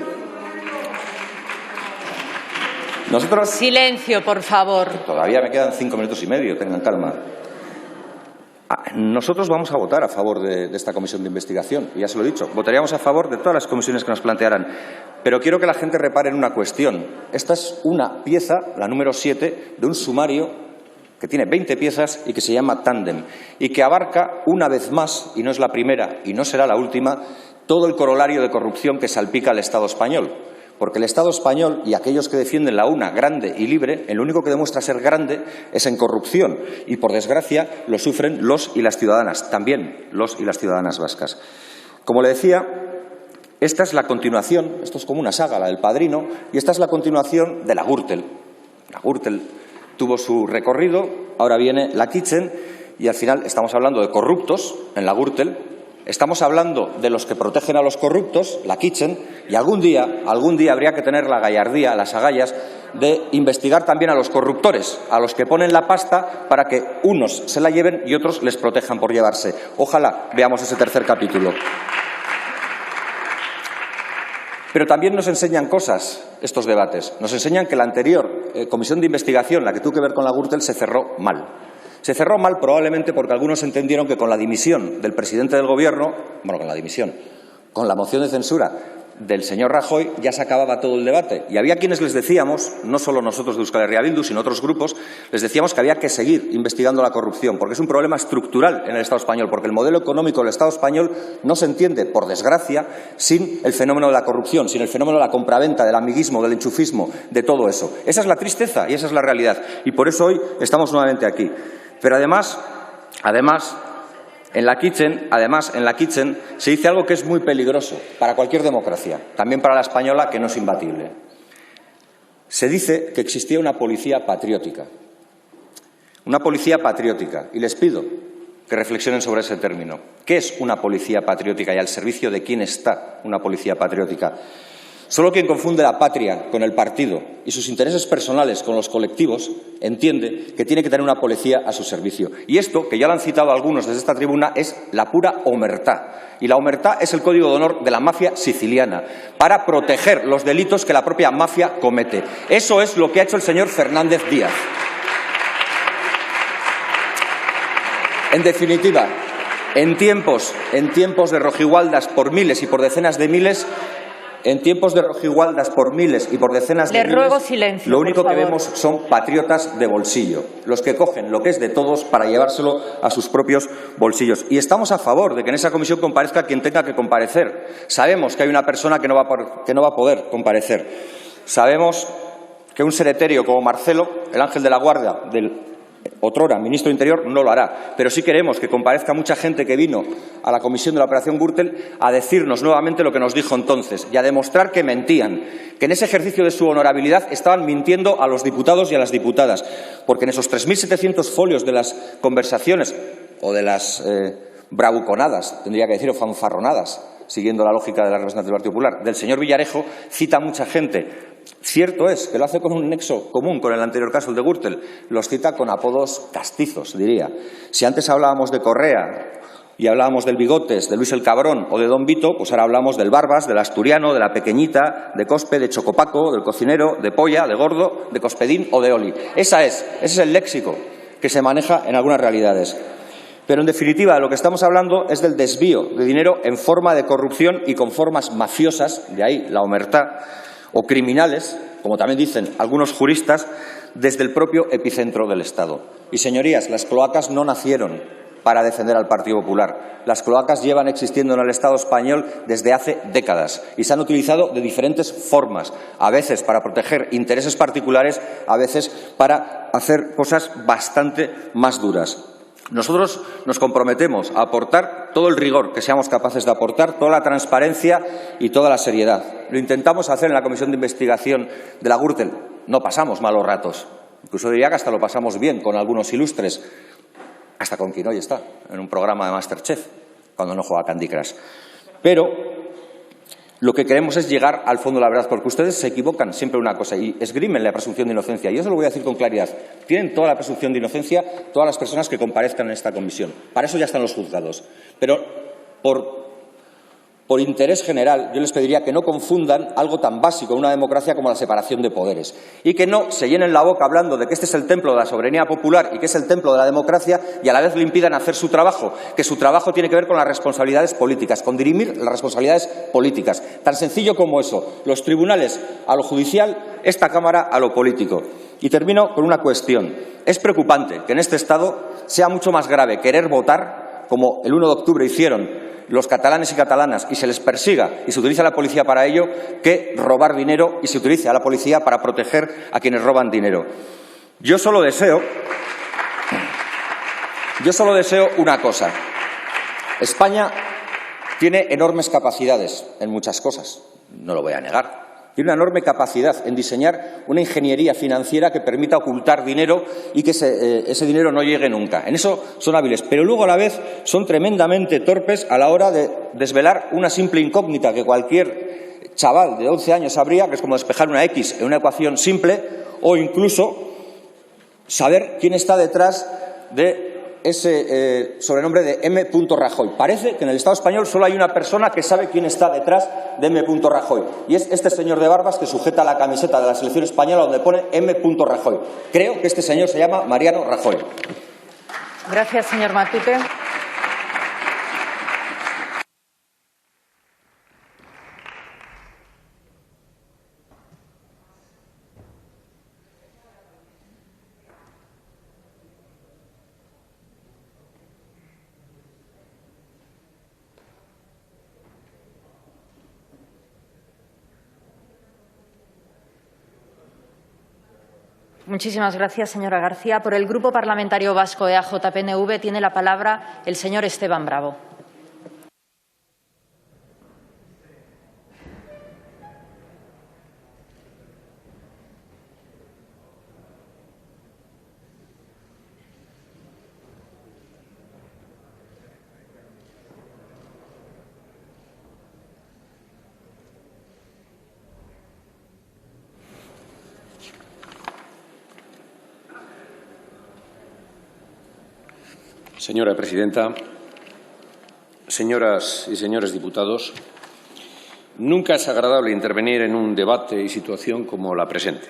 Nosotros... Silencio, por favor. Todavía me quedan 5 minutos y medio, tengan calma. Nosotros vamos a votar a favor de esta comisión de investigación, y ya se lo he dicho, votaríamos a favor de todas las comisiones que nos plantearan. Pero quiero que la gente repare en una cuestión. Esta es una pieza, la número 7, de un sumario que tiene 20 piezas y que se llama Tándem, y que abarca una vez más, y no es la primera y no será la última, todo el corolario de corrupción que salpica al Estado español. Porque el Estado español y aquellos que defienden la UNA grande y libre, en lo único que demuestra ser grande es en corrupción. Y, por desgracia, lo sufren los y las ciudadanas, también los y las ciudadanas vascas. Como le decía, esta es la continuación, esto es como una saga, la del Padrino, y esta es la continuación de la Gürtel. La Gürtel tuvo su recorrido, ahora viene la Kitchen, y al final estamos hablando de corruptos en la Gürtel. Estamos hablando de los que protegen a los corruptos, la Kitchen, y algún día habría que tener la gallardía, las agallas, de investigar también a los corruptores, a los que ponen la pasta para que unos se la lleven y otros les protejan por llevarse. Ojalá veamos ese tercer capítulo. Pero también nos enseñan cosas estos debates. Nos enseñan que la anterior comisión de investigación, la que tuvo que ver con la Gürtel, se cerró mal. Se cerró mal probablemente porque algunos entendieron que con la dimisión del presidente del Gobierno, con la moción de censura del señor Rajoy, ya se acababa todo el debate. Y había quienes les decíamos, no solo nosotros de Euskal Herria Bildu, sino otros grupos, les decíamos que había que seguir investigando la corrupción, porque es un problema estructural en el Estado español, porque el modelo económico del Estado español no se entiende, por desgracia, sin el fenómeno de la corrupción, sin el fenómeno de la compraventa, del amiguismo, del enchufismo, de todo eso. Esa es la tristeza y esa es la realidad. Y por eso hoy estamos nuevamente aquí. Pero además, en la Kitchen se dice algo que es muy peligroso para cualquier democracia, también para la española, que no es imbatible. Se dice que existía una policía patriótica. Una policía patriótica. Y les pido que reflexionen sobre ese término. ¿Qué es una policía patriótica y al servicio de quién está una policía patriótica? Solo quien confunde la patria con el partido y sus intereses personales con los colectivos entiende que tiene que tener una policía a su servicio. Y esto, que ya lo han citado algunos desde esta tribuna, es la pura omertá. Y la omertá es el código de honor de la mafia siciliana para proteger los delitos que la propia mafia comete. Eso es lo que ha hecho el señor Fernández Díaz. En definitiva, en tiempos de rojigualdas por miles y por decenas de miles, Le ruego silencio, lo único por que favor. vemos son patriotas de bolsillo, los que cogen lo que es de todos para llevárselo a sus propios bolsillos. Y estamos a favor de que en esa comisión comparezca quien tenga que comparecer. Sabemos que hay una persona que no va a poder comparecer. Sabemos que un ser etéreo como Marcelo, el ángel de la guardia del otrora ministro de Interior, no lo hará. Pero sí queremos que comparezca mucha gente que vino a la comisión de la Operación Gürtel a decirnos nuevamente lo que nos dijo entonces y a demostrar que mentían, que en ese ejercicio de su honorabilidad estaban mintiendo a los diputados y a las diputadas, porque en esos 3.700 folios de las conversaciones o de las bravuconadas, tendría que decir, o fanfarronadas, siguiendo la lógica de la representante del Partido Popular, del señor Villarejo, cita mucha gente. Cierto es que lo hace con un nexo común con el anterior caso, el de Gürtel. Los cita con apodos castizos, diría. Si antes hablábamos de Correa y hablábamos del Bigotes, de Luis el Cabrón o de Don Vito, pues ahora hablamos del Barbas, del Asturiano, de la Pequeñita, de Cospe, de Chocopaco, del Cocinero, de Polla, de Gordo, de Cospedín o de Oli. Ese es el léxico que se maneja en algunas realidades. Pero, en definitiva, lo que estamos hablando es del desvío de dinero en forma de corrupción y con formas mafiosas, de ahí la omertá, o criminales, como también dicen algunos juristas, desde el propio epicentro del Estado. Y, señorías, las cloacas no nacieron para defender al Partido Popular. Las cloacas llevan existiendo en el Estado español desde hace décadas y se han utilizado de diferentes formas, a veces para proteger intereses particulares, a veces para hacer cosas bastante más duras. Nosotros nos comprometemos a aportar todo el rigor que seamos capaces de aportar, toda la transparencia y toda la seriedad. Lo intentamos hacer en la comisión de investigación de la Gürtel. No pasamos malos ratos. Incluso diría que hasta lo pasamos bien con algunos ilustres, hasta con quien hoy está en un programa de MasterChef, cuando no juega Candy Crush. Pero lo que queremos es llegar al fondo de la verdad, porque ustedes se equivocan siempre en una cosa y esgrimen la presunción de inocencia. Y yo se lo voy a decir con claridad. Tienen toda la presunción de inocencia todas las personas que comparezcan en esta comisión. Para eso ya están los juzgados. Pero por interés general, yo les pediría que no confundan algo tan básico en una democracia como la separación de poderes y que no se llenen la boca hablando de que este es el templo de la soberanía popular y que es el templo de la democracia y a la vez le impidan hacer su trabajo, que su trabajo tiene que ver con las responsabilidades políticas, con dirimir las responsabilidades políticas. Tan sencillo como eso. Los tribunales a lo judicial, esta Cámara a lo político. Y termino con una cuestión. Es preocupante que en este Estado sea mucho más grave querer votar, como el 1 de octubre hicieron los catalanes y catalanas y se les persiga y se utilice a la policía para ello que robar dinero y se utilice a la policía para proteger a quienes roban dinero. Yo solo deseo una cosa. España tiene enormes capacidades en muchas cosas, no lo voy a negar. Tiene una enorme capacidad en diseñar una ingeniería financiera que permita ocultar dinero y que ese dinero no llegue nunca. En eso son hábiles, pero luego a la vez son tremendamente torpes a la hora de desvelar una simple incógnita que cualquier chaval de 11 años sabría, que es como despejar una X en una ecuación simple, o incluso saber quién está detrás de ese sobrenombre de M. Rajoy. Parece que en el Estado español solo hay una persona que sabe quién está detrás de M. Rajoy. Y es este señor de barbas que sujeta la camiseta de la selección española donde pone M. Rajoy. Creo que este señor se llama Mariano Rajoy. Gracias, señor Matute. Muchísimas gracias, señora García. Por el Grupo Parlamentario Vasco EAJ-PNV tiene la palabra el señor Esteban Bravo. Señora presidenta, señoras y señores diputados, nunca es agradable intervenir en un debate y situación como la presente.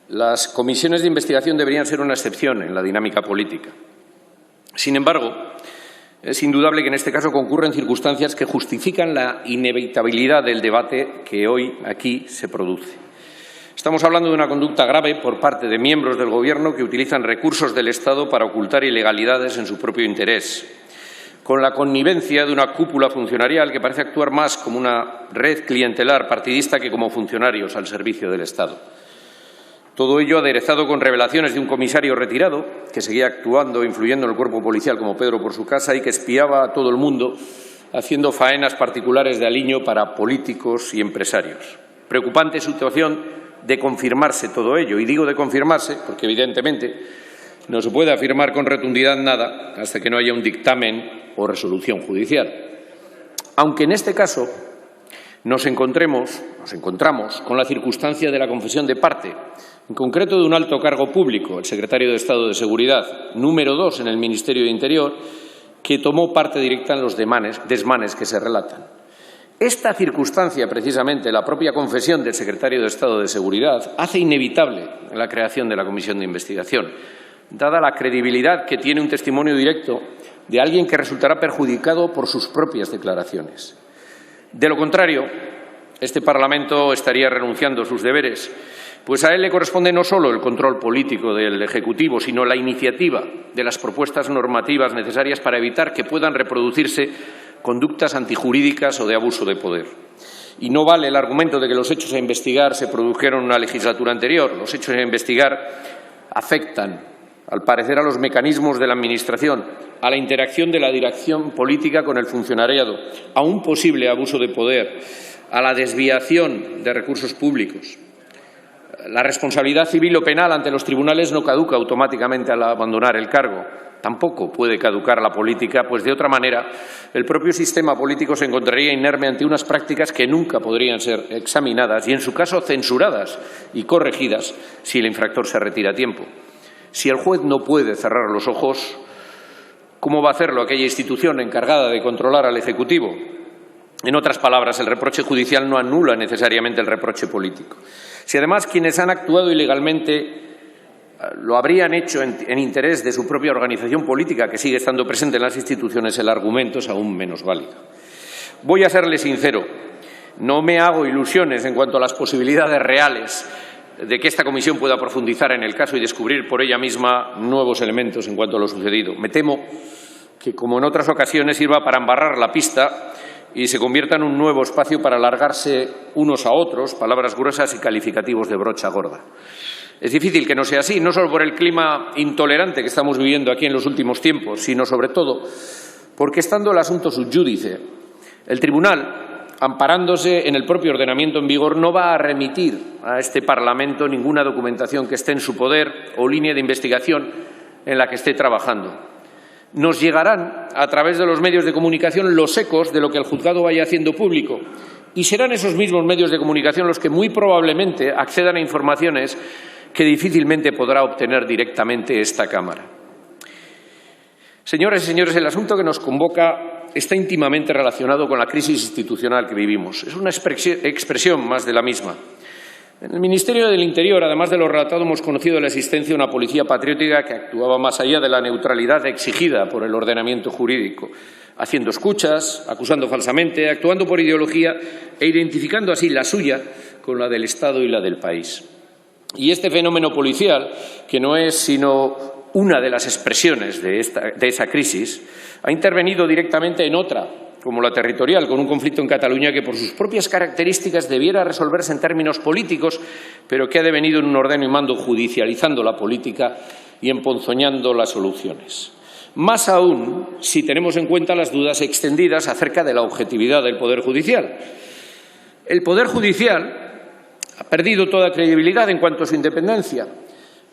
Las comisiones de investigación deberían ser una excepción en la dinámica política. Sin embargo, es indudable que en este caso concurren circunstancias que justifican la inevitabilidad del debate que hoy aquí se produce. Estamos hablando de una conducta grave por parte de miembros del Gobierno que utilizan recursos del Estado para ocultar ilegalidades en su propio interés, con la connivencia de una cúpula funcionarial que parece actuar más como una red clientelar partidista que como funcionarios al servicio del Estado. Todo ello aderezado con revelaciones de un comisario retirado que seguía actuando e influyendo en el cuerpo policial como Pedro por su casa y que espiaba a todo el mundo haciendo faenas particulares de aliño para políticos y empresarios. Preocupante situación de confirmarse todo ello. Y digo de confirmarse porque, evidentemente, no se puede afirmar con rotundidad nada hasta que no haya un dictamen o resolución judicial. Aunque en este caso nos encontramos con la circunstancia de la confesión de parte, en concreto de un alto cargo público, el secretario de Estado de Seguridad, número 2 en el Ministerio de Interior, que tomó parte directa en los desmanes que se relatan. Esta circunstancia, precisamente, la propia confesión del secretario de Estado de Seguridad, hace inevitable la creación de la comisión de investigación, dada la credibilidad que tiene un testimonio directo de alguien que resultará perjudicado por sus propias declaraciones. De lo contrario, este Parlamento estaría renunciando a sus deberes, pues a él le corresponde no solo el control político del Ejecutivo, sino la iniciativa de las propuestas normativas necesarias para evitar que puedan reproducirse conductas antijurídicas o de abuso de poder. Y no vale el argumento de que los hechos a investigar se produjeron en una legislatura anterior. Los hechos a investigar afectan, al parecer, a los mecanismos de la Administración, a la interacción de la dirección política con el funcionariado, a un posible abuso de poder, a la desviación de recursos públicos. La responsabilidad civil o penal ante los tribunales no caduca automáticamente al abandonar el cargo. Tampoco puede caducar la política, pues de otra manera el propio sistema político se encontraría inerme ante unas prácticas que nunca podrían ser examinadas y, en su caso, censuradas y corregidas si el infractor se retira a tiempo. Si el juez no puede cerrar los ojos, ¿cómo va a hacerlo aquella institución encargada de controlar al Ejecutivo? En otras palabras, el reproche judicial no anula necesariamente el reproche político. Si además quienes han actuado ilegalmente lo habrían hecho en interés de su propia organización política, que sigue estando presente en las instituciones, el argumento es aún menos válido. Voy a serle sincero, no me hago ilusiones en cuanto a las posibilidades reales de que esta comisión pueda profundizar en el caso y descubrir por ella misma nuevos elementos en cuanto a lo sucedido. Me temo que, como en otras ocasiones, sirva para embarrar la pista y se convierta en un nuevo espacio para alargarse unos a otros, palabras gruesas y calificativos de brocha gorda. Es difícil que no sea así, no solo por el clima intolerante que estamos viviendo aquí en los últimos tiempos, sino sobre todo porque, estando el asunto sub judice, el Tribunal, amparándose en el propio ordenamiento en vigor, no va a remitir a este Parlamento ninguna documentación que esté en su poder o línea de investigación en la que esté trabajando. Nos llegarán, a través de los medios de comunicación, los ecos de lo que el juzgado vaya haciendo público, y serán esos mismos medios de comunicación los que muy probablemente accedan a informaciones que difícilmente podrá obtener directamente esta Cámara. Señoras y señores, el asunto que nos convoca está íntimamente relacionado con la crisis institucional que vivimos. Es una expresión más de la misma. En el Ministerio del Interior, además de lo relatado, hemos conocido la existencia de una policía patriótica que actuaba más allá de la neutralidad exigida por el ordenamiento jurídico, haciendo escuchas, acusando falsamente, actuando por ideología e identificando así la suya con la del Estado y la del país. Y este fenómeno policial, que no es sino una de las expresiones de esa crisis, ha intervenido directamente en otra, como la territorial, con un conflicto en Cataluña que, por sus propias características, debiera resolverse en términos políticos, pero que ha devenido en un ordeno y mando judicializando la política y emponzoñando las soluciones. Más aún si tenemos en cuenta las dudas extendidas acerca de la objetividad del Poder Judicial. El Poder Judicial ha perdido toda credibilidad en cuanto a su independencia.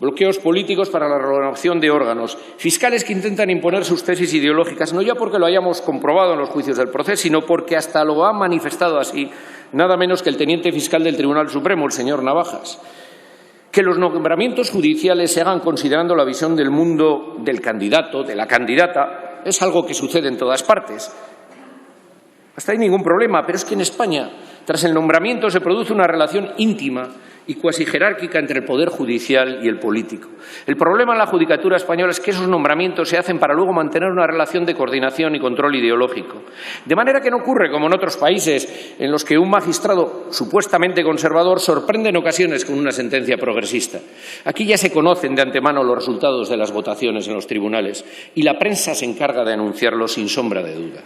Bloqueos políticos para la renovación de órganos, fiscales que intentan imponer sus tesis ideológicas, no ya porque lo hayamos comprobado en los juicios del proceso, sino porque hasta lo ha manifestado así nada menos que el teniente fiscal del Tribunal Supremo, el señor Navajas. Que los nombramientos judiciales se hagan considerando la visión del mundo del candidato, de la candidata, es algo que sucede en todas partes. Hasta ahí ningún problema, pero es que en España, tras el nombramiento, se produce una relación íntima y cuasi jerárquica entre el Poder Judicial y el político. El problema en la judicatura española es que esos nombramientos se hacen para luego mantener una relación de coordinación y control ideológico. De manera que no ocurre como en otros países en los que un magistrado supuestamente conservador sorprende en ocasiones con una sentencia progresista. Aquí ya se conocen de antemano los resultados de las votaciones en los tribunales y la prensa se encarga de anunciarlos sin sombra de duda.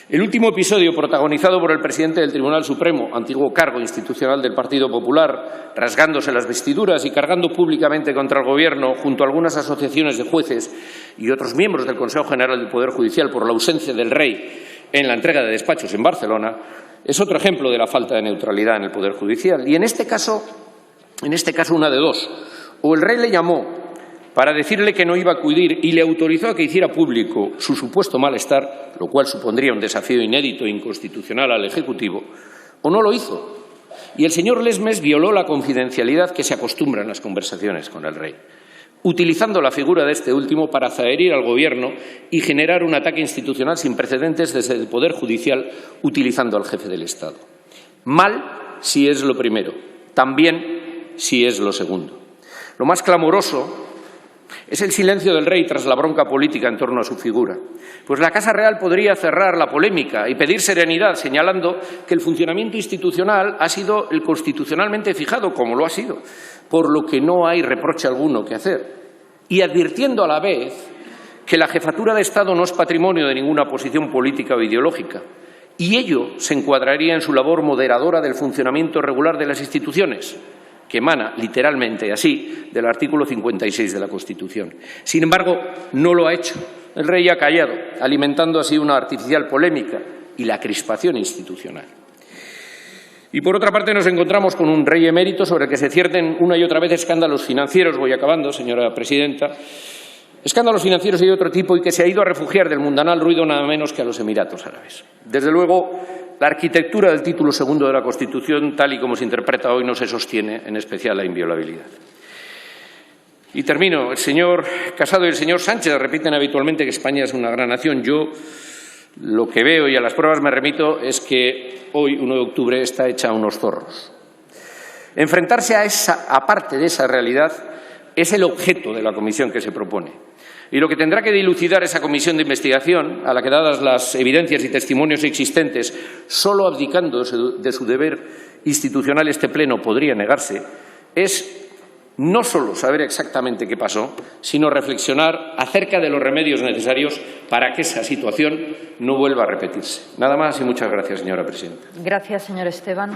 El último episodio, protagonizado por el presidente del Tribunal Supremo, antiguo cargo institucional del Partido Popular, rasgándose las vestiduras y cargando públicamente contra el Gobierno, junto a algunas asociaciones de jueces y otros miembros del Consejo General del Poder Judicial por la ausencia del Rey en la entrega de despachos en Barcelona, es otro ejemplo de la falta de neutralidad en el Poder Judicial. Y en este caso una de dos. O el Rey le llamó para decirle que no iba a acudir y le autorizó a que hiciera público su supuesto malestar, lo cual supondría un desafío inédito e inconstitucional al Ejecutivo, o no lo hizo. Y el señor Lesmes violó la confidencialidad que se acostumbra en las conversaciones con el Rey, utilizando la figura de este último para zaherir al Gobierno y generar un ataque institucional sin precedentes desde el Poder Judicial, utilizando al jefe del Estado. Mal si es lo primero, también si es lo segundo. Lo más clamoroso es el silencio del Rey tras la bronca política en torno a su figura. Pues la Casa Real podría cerrar la polémica y pedir serenidad, señalando que el funcionamiento institucional ha sido el constitucionalmente fijado, como lo ha sido, por lo que no hay reproche alguno que hacer. Y advirtiendo a la vez que la jefatura de Estado no es patrimonio de ninguna posición política o ideológica. Y ello se encuadraría en su labor moderadora del funcionamiento regular de las instituciones, que emana literalmente así del artículo 56 de la Constitución. Sin embargo, no lo ha hecho. El Rey ha callado, alimentando así una artificial polémica y la crispación institucional. Y por otra parte nos encontramos con un Rey emérito sobre el que se cierten una y otra vez escándalos financieros, voy acabando, señora presidenta, escándalos financieros y de otro tipo, y que se ha ido a refugiar del mundanal ruido nada menos que a los Emiratos Árabes. Desde luego, la arquitectura del título segundo de la Constitución, tal y como se interpreta hoy, no se sostiene, en especial la inviolabilidad. Y termino. El señor Casado y el señor Sánchez repiten habitualmente que España es una gran nación. Yo lo que veo, y a las pruebas me remito, es que hoy, 1 de octubre, está hecha a unos zorros. Enfrentarse a esa, aparte de esa realidad, es el objeto de la comisión que se propone. Y lo que tendrá que dilucidar esa comisión de investigación, a la que, dadas las evidencias y testimonios existentes, solo abdicando de su deber institucional este Pleno podría negarse, es no solo saber exactamente qué pasó, sino reflexionar acerca de los remedios necesarios para que esa situación no vuelva a repetirse. Nada más y muchas gracias, señora presidenta. Gracias, señor Esteban.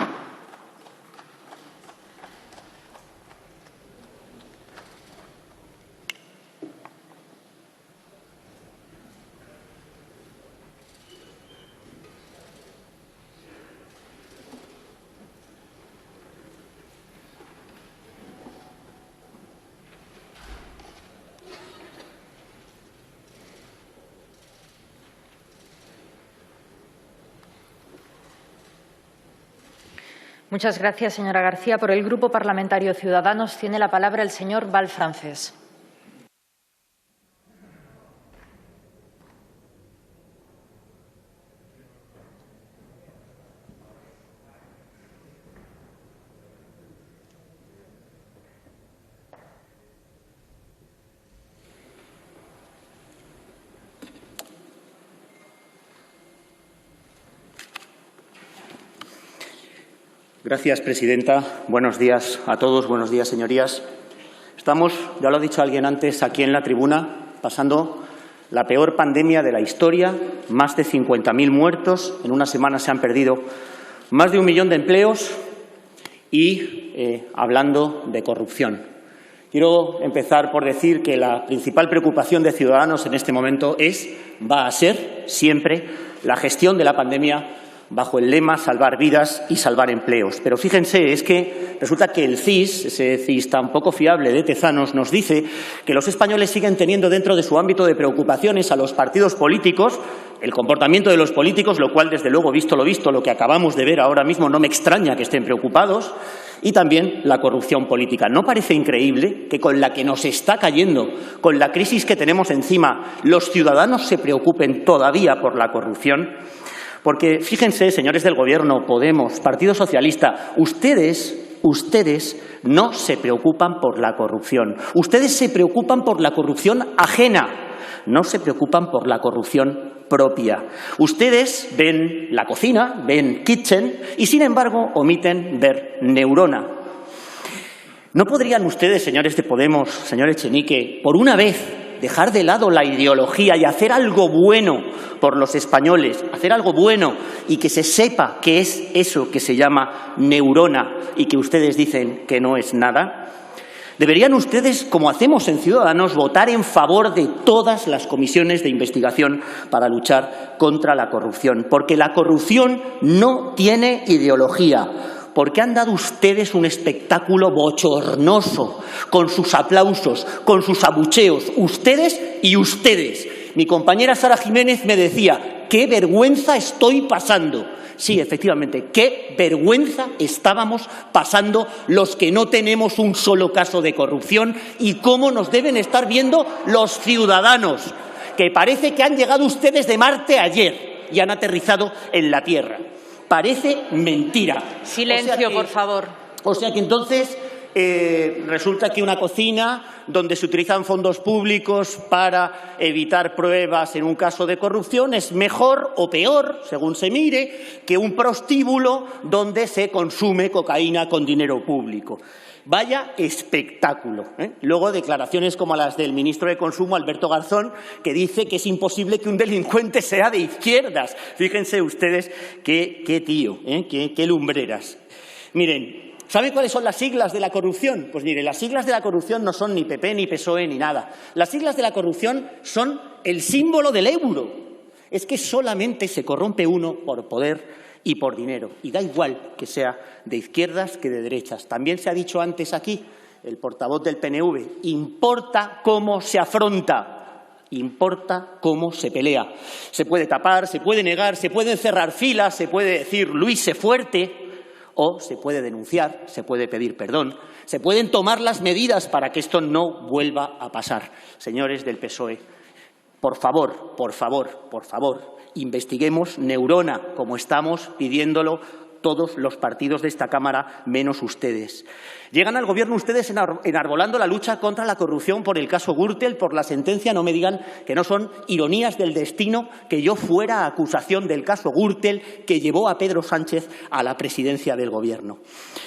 Muchas gracias, señora García. Por el Grupo Parlamentario Ciudadanos tiene la palabra el señor Valfrancés. Gracias, presidenta. Buenos días a todos. Buenos días, señorías. Estamos, ya lo ha dicho alguien antes, aquí en la tribuna, pasando la peor pandemia de la historia. Más de 50.000 muertos. En una semana se han perdido más de 1 millón de empleos y hablando de corrupción. Quiero empezar por decir que la principal preocupación de Ciudadanos en este momento va a ser siempre la gestión de la pandemia bajo el lema salvar vidas y salvar empleos. Pero fíjense, es que resulta que el CIS, ese CIS tan poco fiable de Tezanos, nos dice que los españoles siguen teniendo dentro de su ámbito de preocupaciones a los partidos políticos, el comportamiento de los políticos, lo cual, desde luego, visto, lo que acabamos de ver ahora mismo, no me extraña que estén preocupados, y también la corrupción política. ¿No parece increíble que con la que nos está cayendo, con la crisis que tenemos encima, los ciudadanos se preocupen todavía por la corrupción? Porque, fíjense, señores del Gobierno, Podemos, Partido Socialista, ustedes no se preocupan por la corrupción. Ustedes se preocupan por la corrupción ajena, no se preocupan por la corrupción propia. Ustedes ven la cocina, ven Kitchen y, sin embargo, omiten ver Neurona. ¿No podrían ustedes, señores de Podemos, señor Echenique, por una vez dejar de lado la ideología y hacer algo bueno por los españoles, hacer algo bueno y que se sepa qué es eso que se llama Neurona y que ustedes dicen que no es nada? Deberían ustedes, como hacemos en Ciudadanos, votar en favor de todas las comisiones de investigación para luchar contra la corrupción, porque la corrupción no tiene ideología. Porque han dado ustedes un espectáculo bochornoso, con sus aplausos, con sus abucheos, ustedes y ustedes. Mi compañera Sara Jiménez me decía, ¡qué vergüenza estoy pasando! Sí, efectivamente, qué vergüenza estábamos pasando los que no tenemos un solo caso de corrupción y cómo nos deben estar viendo los ciudadanos, que parece que han llegado ustedes de Marte ayer y han aterrizado en la Tierra. Parece mentira. Silencio, por favor. O sea que entonces resulta que una cocina donde se utilizan fondos públicos para evitar pruebas en un caso de corrupción es mejor o peor, según se mire, que un prostíbulo donde se consume cocaína con dinero público. Vaya espectáculo, ¿eh? Luego declaraciones como las del ministro de Consumo, Alberto Garzón, que dice que es imposible que un delincuente sea de izquierdas. Fíjense ustedes qué tío, qué lumbreras. Miren, ¿saben cuáles son las siglas de la corrupción? Pues mire, las siglas de la corrupción no son ni PP, ni PSOE, ni nada. Las siglas de la corrupción son el símbolo del euro. Es que solamente se corrompe uno por poder y por dinero. Y da igual que sea de izquierdas que de derechas. También se ha dicho antes aquí, el portavoz del PNV, importa cómo se afronta, importa cómo se pelea. Se puede tapar, se puede negar, se pueden cerrar filas, se puede decir Luis sé fuerte, o se puede denunciar, se puede pedir perdón, se pueden tomar las medidas para que esto no vuelva a pasar. Señores del PSOE, por favor, investiguemos Neurona, como estamos pidiéndolo todos los partidos de esta Cámara, menos ustedes. Llegan al Gobierno ustedes enarbolando la lucha contra la corrupción por el caso Gürtel, por la sentencia. No me digan que no son ironías del destino que yo fuera acusación del caso Gürtel que llevó a Pedro Sánchez a la presidencia del Gobierno.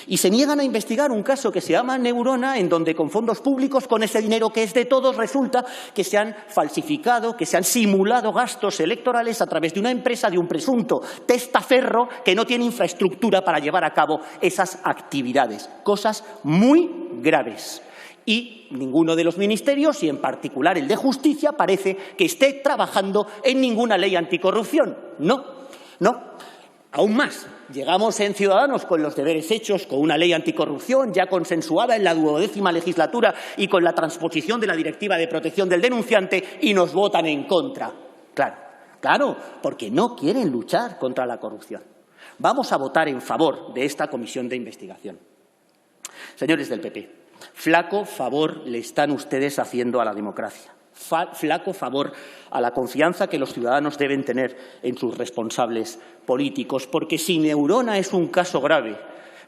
Y se niegan a investigar un caso que se llama Neurona, en donde con fondos públicos, con ese dinero que es de todos, resulta que se han falsificado, que se han simulado gastos electorales a través de una empresa, de un presunto testaferro que no tiene infraestructura para llevar a cabo esas actividades. Cosas muy graves. Y ninguno de los ministerios, y en particular el de Justicia, parece que esté trabajando en ninguna ley anticorrupción. No. Aún más, llegamos en Ciudadanos con los deberes hechos, con una ley anticorrupción ya consensuada en la 12ª legislatura y con la transposición de la Directiva de Protección del Denunciante, y nos votan en contra. Claro, porque no quieren luchar contra la corrupción. Vamos a votar en favor de esta comisión de investigación. Señores del PP, flaco favor le están ustedes haciendo a la democracia. Flaco favor a la confianza que los ciudadanos deben tener en sus responsables políticos, porque si Neurona es un caso grave,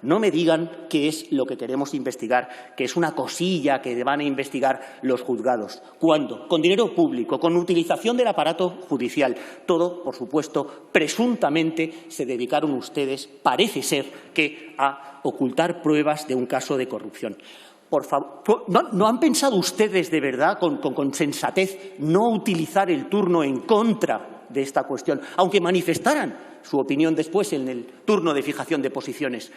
no me digan qué es lo que queremos investigar, que es una cosilla que van a investigar los juzgados. ¿Cuándo? Con dinero público, con utilización del aparato judicial. Todo, por supuesto, presuntamente se dedicaron ustedes, parece ser, que a ocultar pruebas de un caso de corrupción. Por favor, ¿no han pensado ustedes de verdad, con sensatez, no utilizar el turno en contra de esta cuestión, aunque manifestaran su opinión después en el turno de fijación de posiciones?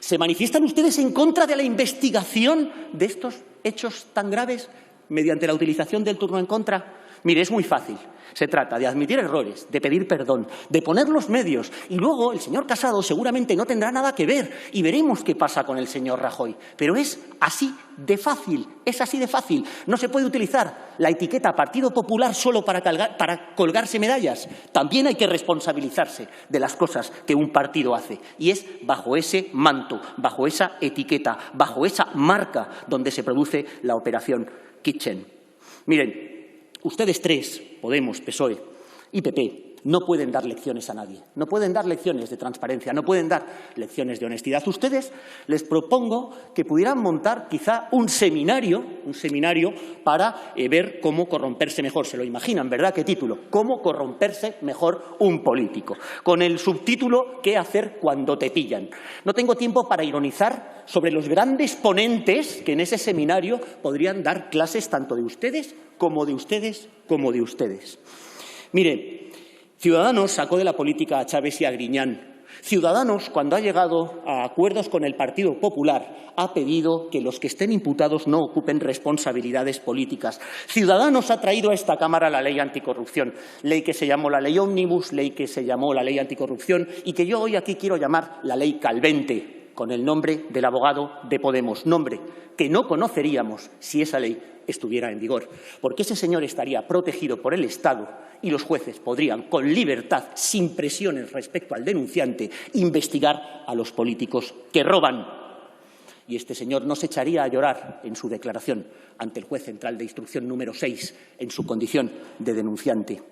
¿Se manifiestan ustedes en contra de la investigación de estos hechos tan graves mediante la utilización del turno en contra? Mire, es muy fácil. Se trata de admitir errores, de pedir perdón, de poner los medios, y luego el señor Casado seguramente no tendrá nada que ver y veremos qué pasa con el señor Rajoy. Pero es así de fácil, es así de fácil. No se puede utilizar la etiqueta Partido Popular solo para colgarse medallas. También hay que responsabilizarse de las cosas que un partido hace, y es bajo ese manto, bajo esa etiqueta, bajo esa marca donde se produce la operación Kitchen. Miren, ustedes tres, Podemos, PSOE y PP, no pueden dar lecciones a nadie. No pueden dar lecciones de transparencia, no pueden dar lecciones de honestidad. Ustedes, les propongo que pudieran montar quizá un seminario para ver cómo corromperse mejor. Se lo imaginan, ¿verdad? ¿Qué título? Cómo corromperse mejor un político. Con el subtítulo ¿Qué hacer cuando te pillan? No tengo tiempo para ironizar sobre los grandes ponentes que en ese seminario podrían dar clases tanto de ustedes como de ustedes, como de ustedes. Miren, Ciudadanos sacó de la política a Chávez y a Griñán. Ciudadanos, cuando ha llegado a acuerdos con el Partido Popular, ha pedido que los que estén imputados no ocupen responsabilidades políticas. Ciudadanos ha traído a esta Cámara la ley anticorrupción, ley que se llamó la ley Ómnibus, ley que se llamó la ley anticorrupción y que yo hoy aquí quiero llamar la ley Calvente, con el nombre del abogado de Podemos, nombre que no conoceríamos si esa ley estuviera en vigor, porque ese señor estaría protegido por el Estado y los jueces podrían, con libertad, sin presiones respecto al denunciante, investigar a los políticos que roban. Y este señor no se echaría a llorar en su declaración ante el juez central de instrucción número 6 en su condición de denunciante.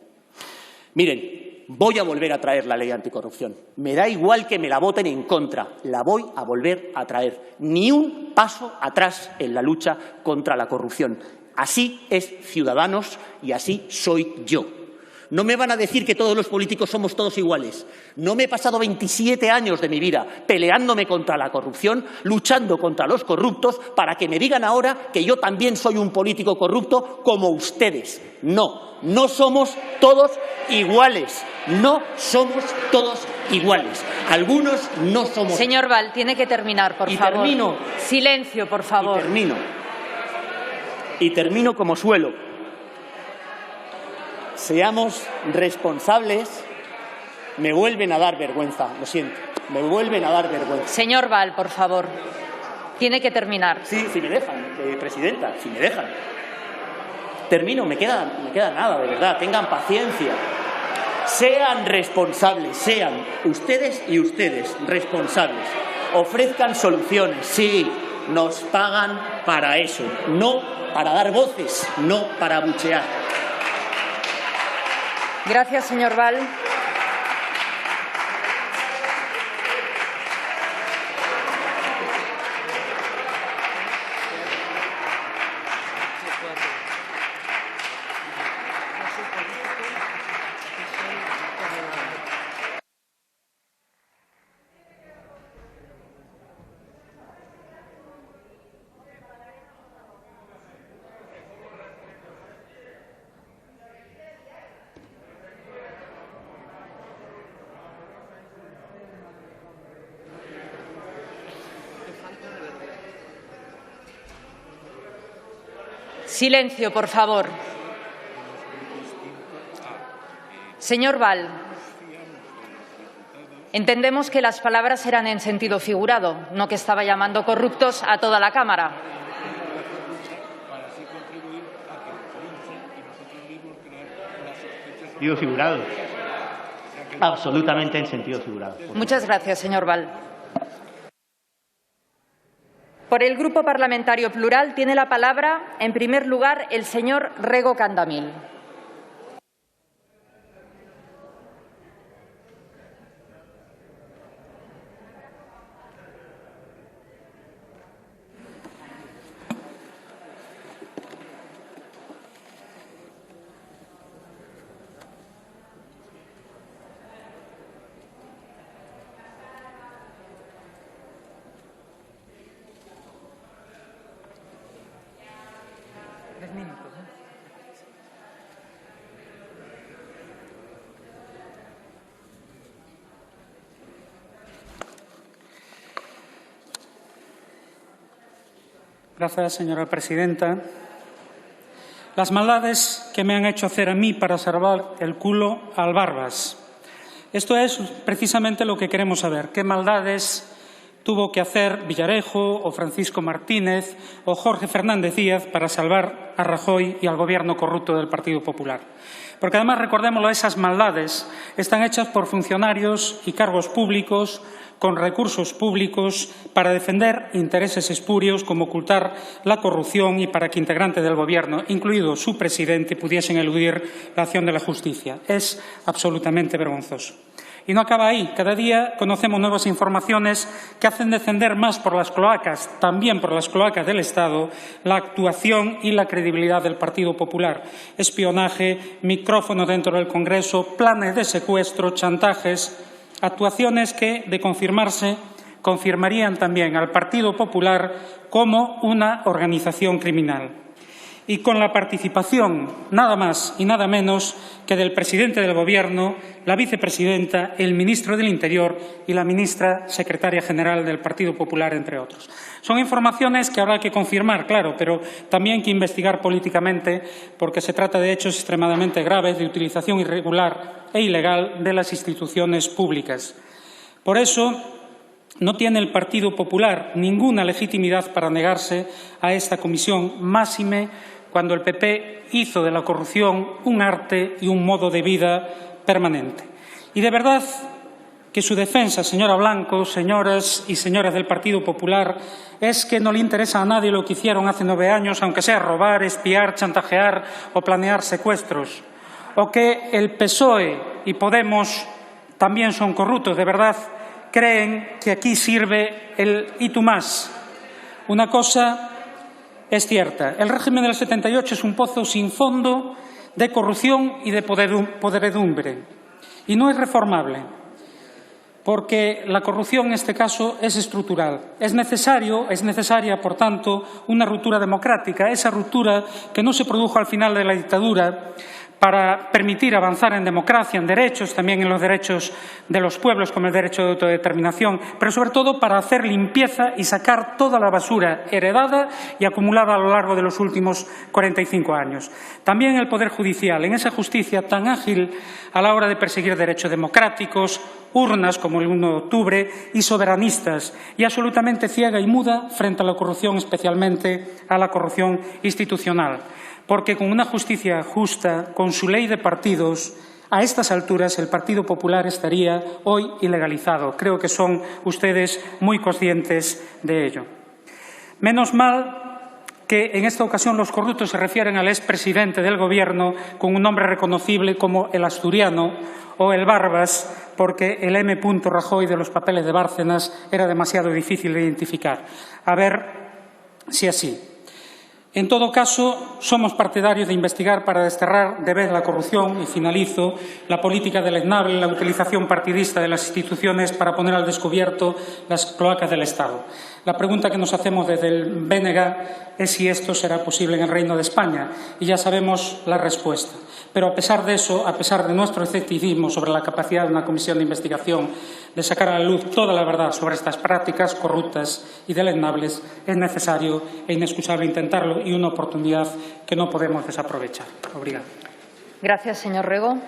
Miren, voy a volver a traer la ley anticorrupción. Me da igual que me la voten en contra, la voy a volver a traer. Ni un paso atrás en la lucha contra la corrupción. Así es Ciudadanos y así soy yo. No me van a decir que todos los políticos somos todos iguales. No me he pasado 27 años de mi vida peleándome contra la corrupción, luchando contra los corruptos, para que me digan ahora que yo también soy un político corrupto como ustedes. No, no somos todos iguales. No somos todos iguales. Algunos no somos. Señor Val, tiene que terminar, por favor. Termino. Silencio, por favor. Y termino como suelo. Seamos responsables. Me vuelven a dar vergüenza, lo siento. Me vuelven a dar vergüenza. Señor Val, por favor. Tiene que terminar. Sí, si me dejan, presidenta, si me dejan. Termino, me queda nada, de verdad. Tengan paciencia. Sean responsables, sean ustedes y ustedes responsables. Ofrezcan soluciones, sí, nos pagan para eso, no para dar voces, no para abuchear. Gracias, señor Val. Silencio, por favor. Señor Val, entendemos que las palabras eran en sentido figurado, no que estaba llamando corruptos a toda la Cámara. Sentido figurado. Absolutamente en sentido figurado. Muchas gracias, señor Val. Por el Grupo Parlamentario Plural tiene la palabra, en primer lugar, el señor Rego Candamil. Gracias, señora presidenta. Las maldades que me han hecho hacer a mí para salvar el culo al Barbas. Esto es precisamente lo que queremos saber. ¿Qué maldades tuvo que hacer Villarejo o Francisco Martínez o Jorge Fernández Díaz para salvar a Rajoy y al gobierno corrupto del Partido Popular? Porque además, recordémoslo, esas maldades están hechas por funcionarios y cargos públicos con recursos públicos para defender intereses espurios como ocultar la corrupción y para que integrantes del Gobierno, incluido su presidente, pudiesen eludir la acción de la justicia. Es absolutamente vergonzoso. Y no acaba ahí. Cada día conocemos nuevas informaciones que hacen descender más por las cloacas, también por las cloacas del Estado, la actuación y la credibilidad del Partido Popular. Espionaje, micrófonos dentro del Congreso, planes de secuestro, chantajes, actuaciones que, de confirmarse, confirmarían también al Partido Popular como una organización criminal. Y con la participación, nada más y nada menos que del presidente del Gobierno, la vicepresidenta, el ministro del Interior y la ministra secretaria general del Partido Popular, entre otros. Son informaciones que habrá que confirmar, claro, pero también que investigar políticamente, porque se trata de hechos extremadamente graves de utilización irregular e ilegal de las instituciones públicas. Por eso, no tiene el Partido Popular ninguna legitimidad para negarse a esta comisión, máxime cuando el PP hizo de la corrupción un arte y un modo de vida permanente. Y de verdad que su defensa, señora Blanco, señoras y señoras del Partido Popular, es que no le interesa a nadie lo que hicieron hace 9 años, aunque sea robar, espiar, chantajear o planear secuestros, o que el PSOE y Podemos también son corruptos. De verdad creen que aquí sirve el y tú más. Una cosa es cierta, el régimen del 78 es un pozo sin fondo de corrupción y de podredumbre, y no es reformable, porque la corrupción en este caso es estructural. Es necesaria, por tanto, una ruptura democrática, esa ruptura que no se produjo al final de la dictadura, para permitir avanzar en democracia, en derechos, también en los derechos de los pueblos, como el derecho de autodeterminación, pero sobre todo para hacer limpieza y sacar toda la basura heredada y acumulada a lo largo de los últimos 45 años. También el Poder Judicial, en esa justicia tan ágil a la hora de perseguir derechos democráticos, urnas como el 1 de octubre y soberanistas, y absolutamente ciega y muda frente a la corrupción, especialmente a la corrupción institucional. Porque con una justicia justa, con su ley de partidos, a estas alturas el Partido Popular estaría hoy ilegalizado. Creo que son ustedes muy conscientes de ello. Menos mal que en esta ocasión los corruptos se refieren al expresidente del Gobierno con un nombre reconocible como el Asturiano o el Barbas, porque el M. Rajoy de los papeles de Bárcenas era demasiado difícil de identificar. A ver si así. En todo caso, somos partidarios de investigar para desterrar de vez la corrupción, y finalizo, la política deleznable, la utilización partidista de las instituciones para poner al descubierto las cloacas del Estado. La pregunta que nos hacemos desde el BNG es si esto será posible en el Reino de España, y ya sabemos la respuesta. Pero a pesar de eso, a pesar de nuestro escepticismo sobre la capacidad de una comisión de investigación de sacar a la luz toda la verdad sobre estas prácticas corruptas y deleznables, es necesario e inexcusable intentarlo. y una oportunidad que no podemos desaprovechar. Obrigado. Gracias, señor Rego.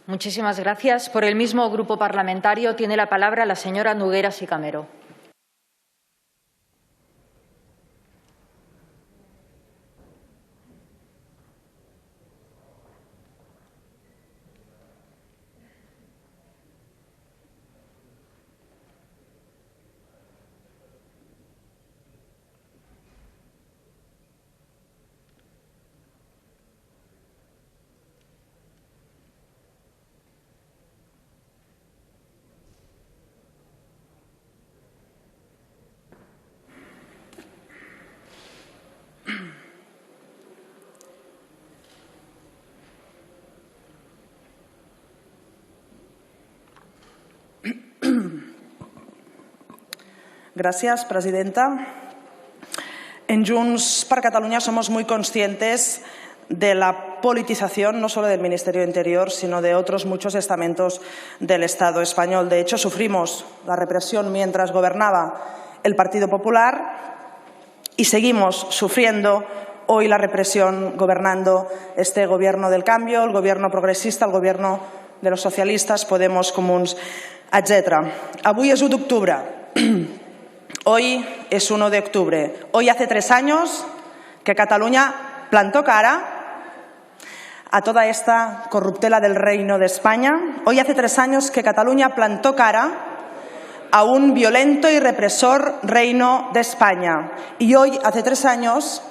Muchísimas gracias. Por el mismo grupo parlamentario tiene la palabra la señora Nogueras y Camero. Gracias, presidenta. En Junts per Catalunya somos muy conscientes de la politización no solo del Ministerio de Interior, sino de otros muchos estamentos del Estado español. De hecho, sufrimos la represión mientras gobernaba el Partido Popular y seguimos sufriendo hoy la represión gobernando este Gobierno del Cambio, el Gobierno progresista, el Gobierno de los socialistas, Podemos, Comuns, etc. Avui és 1 d'octubre. Hoy es 1 de octubre. Hoy hace 3 años que Cataluña plantó cara a toda esta corruptela del Reino de España. Hoy hace 3 años que Cataluña plantó cara a un violento y represor Reino de España. Y hoy hace 3 años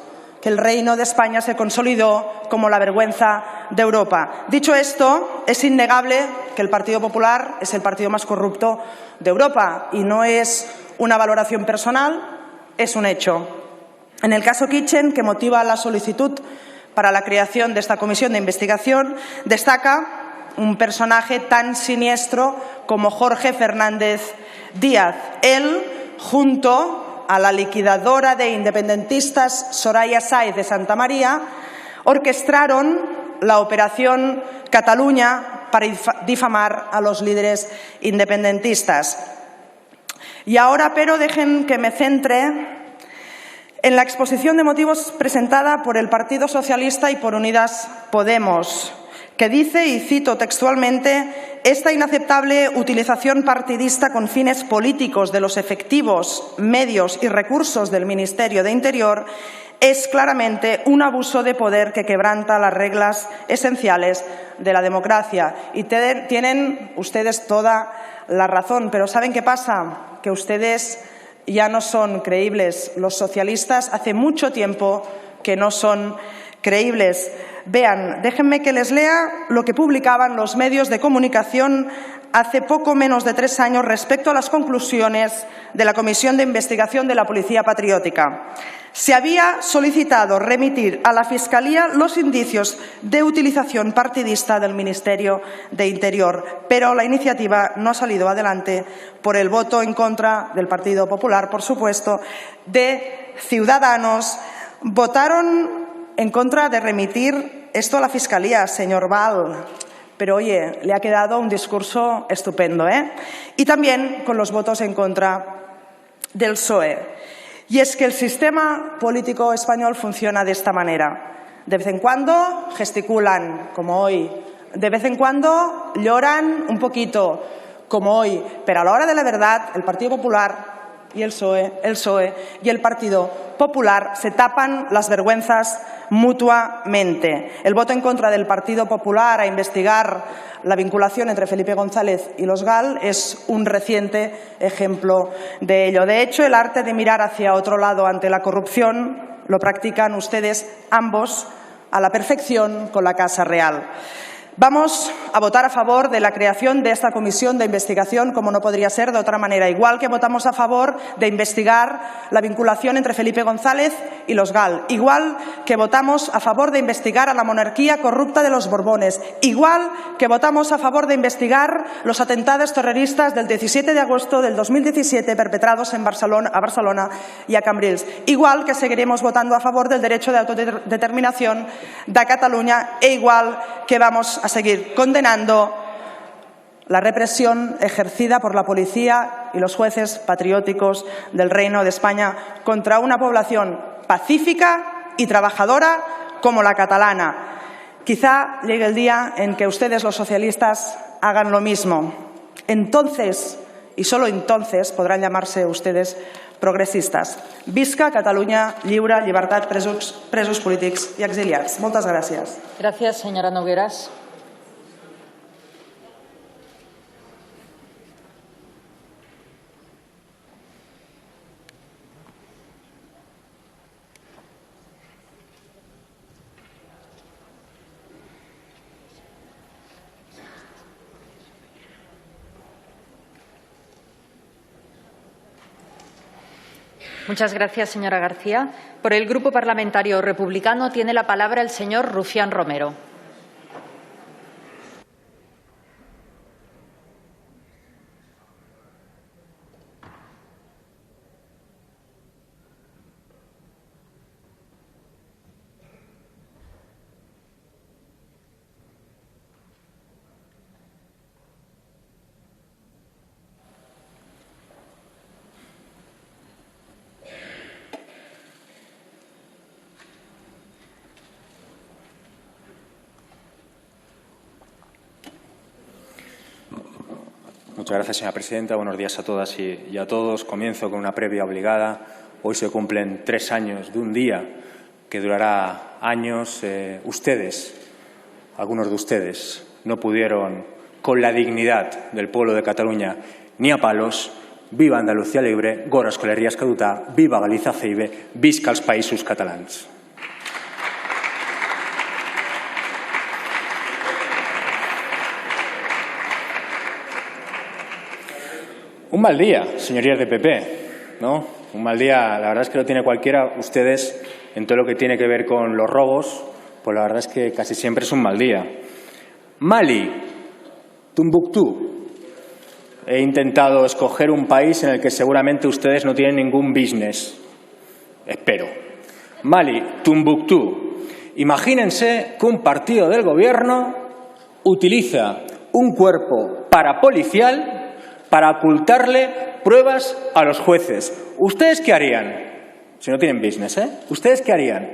que el Reino de España se consolidó como la vergüenza de Europa. Dicho esto, es innegable que el Partido Popular es el partido más corrupto de Europa y no es una valoración personal, es un hecho. En el caso Kitchen, que motiva la solicitud para la creación de esta comisión de investigación, destaca un personaje tan siniestro como Jorge Fernández Díaz. Él, junto a la liquidadora de independentistas Soraya Sáez de Santamaría, orquestaron la operación Cataluña para difamar a los líderes independentistas. Y ahora, pero, dejen que me centre en la exposición de motivos presentada por el Partido Socialista y por Unidas Podemos, que dice, y cito textualmente, esta inaceptable utilización partidista con fines políticos de los efectivos, medios y recursos del Ministerio de Interior es claramente un abuso de poder que quebranta las reglas esenciales de la democracia. Y tienen ustedes toda la razón, pero ¿saben qué pasa? Que ustedes ya no son creíbles. Los socialistas hace mucho tiempo que no son creíbles. Vean, déjenme que les lea lo que publicaban los medios de comunicación hace poco menos de 3 años respecto a las conclusiones de la Comisión de Investigación de la Policía Patriótica. Se había solicitado remitir a la Fiscalía los indicios de utilización partidista del Ministerio de Interior, pero la iniciativa no ha salido adelante por el voto en contra del Partido Popular, por supuesto, de Ciudadanos. Votaron en contra de remitir esto a la Fiscalía, señor Val. Pero, oye, le ha quedado un discurso estupendo, ¿eh? Y también con los votos en contra del PSOE. Y es que el sistema político español funciona de esta manera. De vez en cuando gesticulan, como hoy. De vez en cuando lloran un poquito, como hoy. Pero a la hora de la verdad, el Partido Popular y el PSOE y el Partido Popular se tapan las vergüenzas mutuamente. El voto en contra del Partido Popular a investigar la vinculación entre Felipe González y los GAL es un reciente ejemplo de ello. De hecho, el arte de mirar hacia otro lado ante la corrupción lo practican ustedes ambos a la perfección con la Casa Real. Vamos a votar a favor de la creación de esta comisión de investigación, como no podría ser de otra manera, igual que votamos a favor de investigar la vinculación entre Felipe González y los GAL, igual que votamos a favor de investigar a la monarquía corrupta de los Borbones, igual que votamos a favor de investigar los atentados terroristas del 17 de agosto del 2017 perpetrados a Barcelona y a Cambrils, igual que seguiremos votando a favor del derecho de autodeterminación de Cataluña e igual que vamos a seguir condenando la represión ejercida por la policía y los jueces patrióticos del Reino de España contra una población pacífica y trabajadora como la catalana. Quizá llegue el día en que ustedes, los socialistas, hagan lo mismo. Entonces, y solo entonces, podrán llamarse ustedes progressistes. Visca Catalunya lliure, llibertat, presos polítics i exiliats. Moltes gràcies. Gràcies, senyora Nogueras. Muchas gracias, señora García. Por el Grupo Parlamentario Republicano tiene la palabra el señor Rufián Romero. Muchas gracias, señora presidenta. Buenos días a todas y a todos. Comienzo con una previa obligada. Hoy se cumplen 3 años de un día que durará años. Ustedes, algunos de ustedes, no pudieron, con la dignidad del pueblo de Cataluña, ni a palos. Viva Andalucía libre, gora Euskal Herria escaduta, viva Galicia ceibe, visca els països catalans. Un mal día, señorías de PP, ¿no? Un mal día, la verdad es que lo tiene cualquiera. Ustedes, en todo lo que tiene que ver con los robos, pues la verdad es que casi siempre es un mal día. Mali, Tombuctú. He intentado escoger un país en el que seguramente ustedes no tienen ningún business. Espero. Mali, Tombuctú. Imagínense que un partido del gobierno utiliza un cuerpo parapolicial para ocultarle pruebas a los jueces. ¿Ustedes qué harían? Si no tienen business, ¿eh? ¿Ustedes qué harían?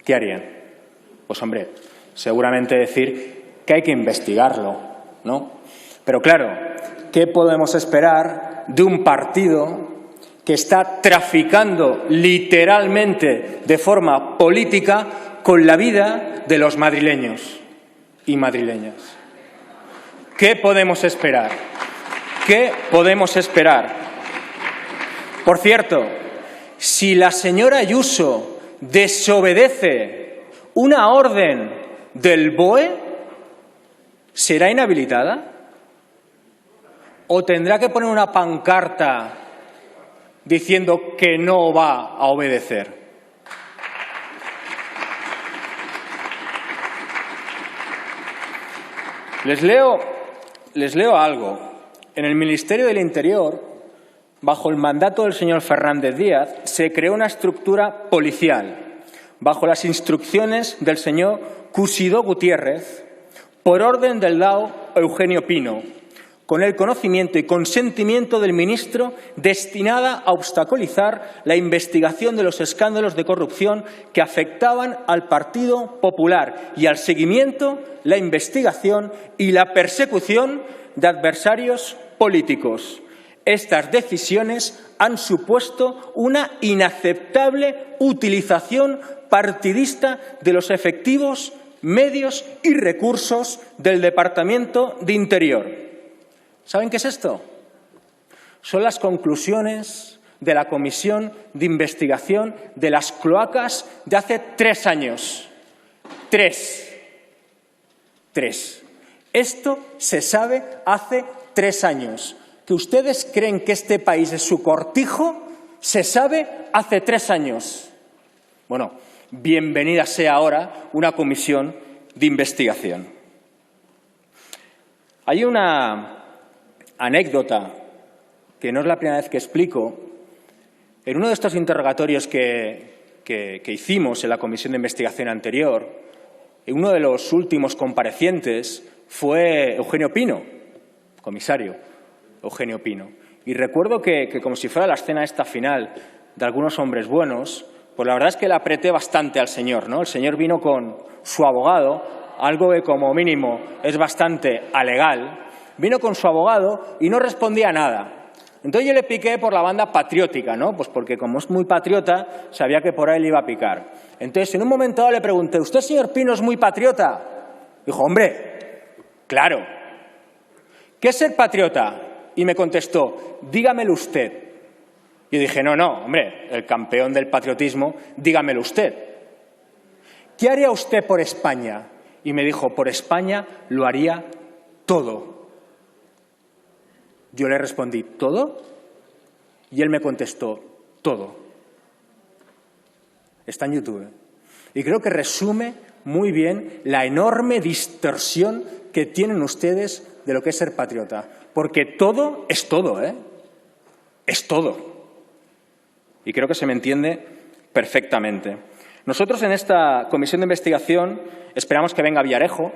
¿Qué harían? Pues, hombre, seguramente decir que hay que investigarlo, ¿no? Pero, claro, ¿qué podemos esperar de un partido que está traficando literalmente de forma política con la vida de los madrileños y madrileñas? ¿Qué podemos esperar? ¿Qué podemos esperar? Por cierto, si la señora Ayuso desobedece una orden del BOE, ¿será inhabilitada? ¿O tendrá que poner una pancarta diciendo que no va a obedecer? Les leo algo. En el Ministerio del Interior, bajo el mandato del señor Fernández Díaz, se creó una estructura policial, bajo las instrucciones del señor Cusidó Gutiérrez, por orden del dao Eugenio Pino, con el conocimiento y consentimiento del ministro, destinada a obstaculizar la investigación de los escándalos de corrupción que afectaban al Partido Popular y al seguimiento, la investigación y la persecución de adversarios políticos. Estas decisiones han supuesto una inaceptable utilización partidista de los efectivos, medios y recursos del Departamento de Interior. ¿Saben qué es esto? Son las conclusiones de la Comisión de Investigación de las Cloacas de hace 3 años. 3. 3. Esto se sabe hace 3 años. Que ustedes creen que este país es su cortijo, se sabe hace 3 años. Bueno, bienvenida sea ahora una comisión de investigación. Hay una anécdota que no es la primera vez que explico. En uno de estos interrogatorios que hicimos en la comisión de investigación anterior, uno de los últimos comparecientes fue Eugenio Pino, comisario Eugenio Pino. Y recuerdo que como si fuera la escena esta final de Algunos hombres buenos, pues la verdad es que le apreté bastante al señor, ¿no? El señor vino con su abogado, algo que como mínimo es bastante alegal, vino con su abogado y no respondía nada. Entonces yo le piqué por la banda patriótica, ¿no? Pues porque como es muy patriota, sabía que por ahí le iba a picar. Entonces en un momento dado le pregunté, ¿usted, señor Pino, es muy patriota? Dijo, hombre, claro. ¿Qué es ser patriota? Y me contestó, dígamelo usted. Yo dije, no, hombre, el campeón del patriotismo, dígamelo usted. ¿Qué haría usted por España? Y me dijo, por España lo haría todo. Yo le respondí, ¿todo? Y él me contestó, todo. Está en YouTube. Y creo que resume muy bien la enorme distorsión que tienen ustedes de lo que es ser patriota. Porque todo es todo, ¿eh? Es todo. Y creo que se me entiende perfectamente. Nosotros en esta comisión de investigación esperamos que venga Villarejo,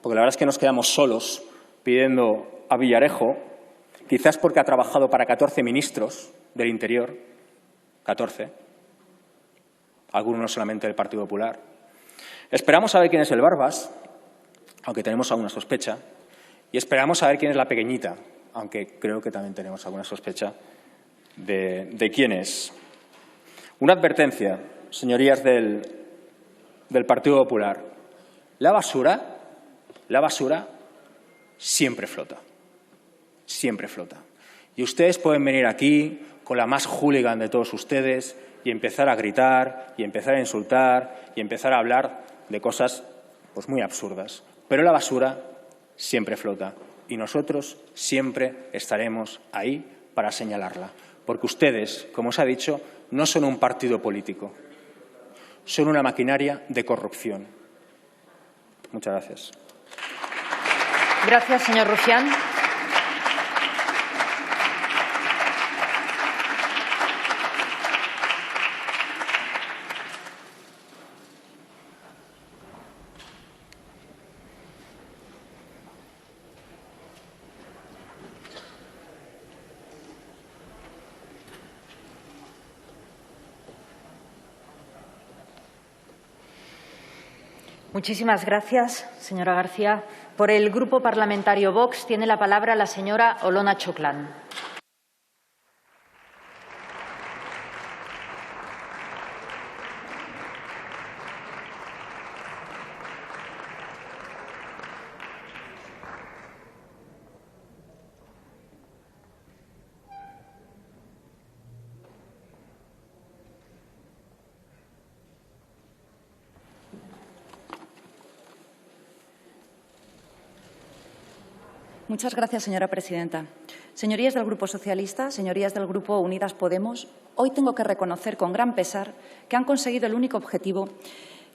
porque la verdad es que nos quedamos solos pidiendo a Villarejo, quizás porque ha trabajado para 14 ministros del Interior, 14, algunos solamente del Partido Popular. Esperamos saber quién es el Barbas, aunque tenemos alguna sospecha, y esperamos saber quién es la pequeñita, aunque creo que también tenemos alguna sospecha de quién es. Una advertencia, señorías del Partido Popular. La basura siempre flota. Siempre flota. Y ustedes pueden venir aquí con la más hooligan de todos ustedes y empezar a gritar, y empezar a insultar, y empezar a hablar de cosas pues muy absurdas. Pero la basura siempre flota y nosotros siempre estaremos ahí para señalarla. Porque ustedes, como os ha dicho, no son un partido político, son una maquinaria de corrupción. Muchas gracias. Gracias, señor Rufián. Muchísimas gracias, señora García. Por el Grupo Parlamentario Vox tiene la palabra la señora Olona Choclán. Muchas gracias, señora presidenta. Señorías del Grupo Socialista, señorías del Grupo Unidas Podemos, hoy tengo que reconocer con gran pesar que han conseguido el único objetivo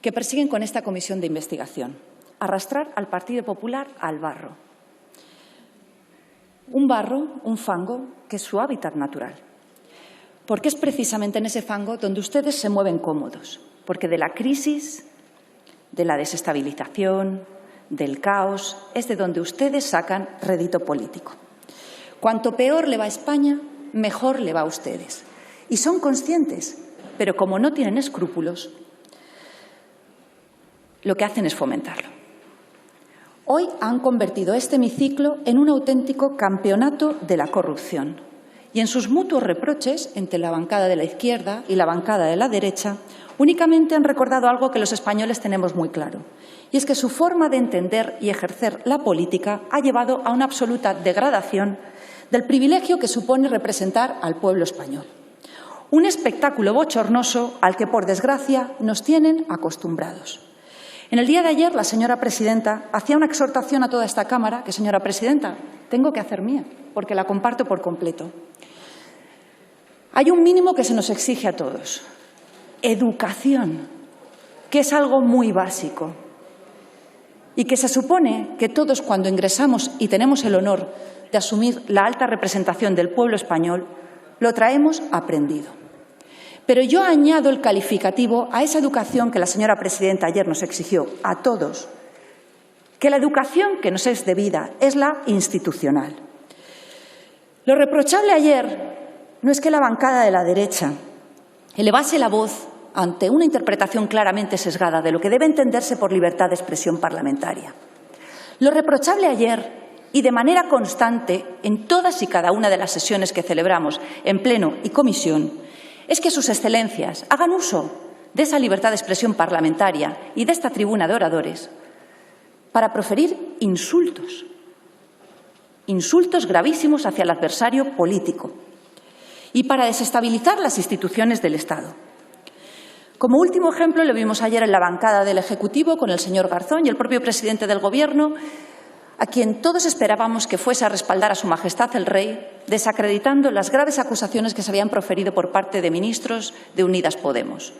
que persiguen con esta comisión de investigación, arrastrar al Partido Popular al barro. Un barro, un fango, que es su hábitat natural. Porque es precisamente en ese fango donde ustedes se mueven cómodos. Porque de la crisis, de la desestabilización, del caos, es de donde ustedes sacan rédito político. Cuanto peor le va a España, mejor le va a ustedes. Y son conscientes, pero como no tienen escrúpulos, lo que hacen es fomentarlo. Hoy han convertido este hemiciclo en un auténtico campeonato de la corrupción. Y en sus mutuos reproches entre la bancada de la izquierda y la bancada de la derecha, únicamente han recordado algo que los españoles tenemos muy claro. Y es que su forma de entender y ejercer la política ha llevado a una absoluta degradación del privilegio que supone representar al pueblo español. Un espectáculo bochornoso al que, por desgracia, nos tienen acostumbrados. En el día de ayer, la señora presidenta hacía una exhortación a toda esta Cámara que, señora presidenta, tengo que hacer mía, porque la comparto por completo. Hay un mínimo que se nos exige a todos. Educación, que es algo muy básico y que se supone que todos, cuando ingresamos y tenemos el honor de asumir la alta representación del pueblo español, lo traemos aprendido. Pero yo añado el calificativo a esa educación que la señora presidenta ayer nos exigió a todos, que la educación que nos es debida es la institucional. Lo reprochable ayer no es que la bancada de la derecha elevase la voz ante una interpretación claramente sesgada de lo que debe entenderse por libertad de expresión parlamentaria. Lo reprochable ayer, y de manera constante en todas y cada una de las sesiones que celebramos en pleno y comisión, es que sus excelencias hagan uso de esa libertad de expresión parlamentaria y de esta tribuna de oradores para proferir insultos, insultos gravísimos hacia el adversario político y para desestabilizar las instituciones del Estado. Como último ejemplo, lo vimos ayer en la bancada del Ejecutivo con el señor Garzón y el propio presidente del Gobierno, a quien todos esperábamos que fuese a respaldar a Su Majestad el Rey, desacreditando las graves acusaciones que se habían proferido por parte de ministros de Unidas Podemos.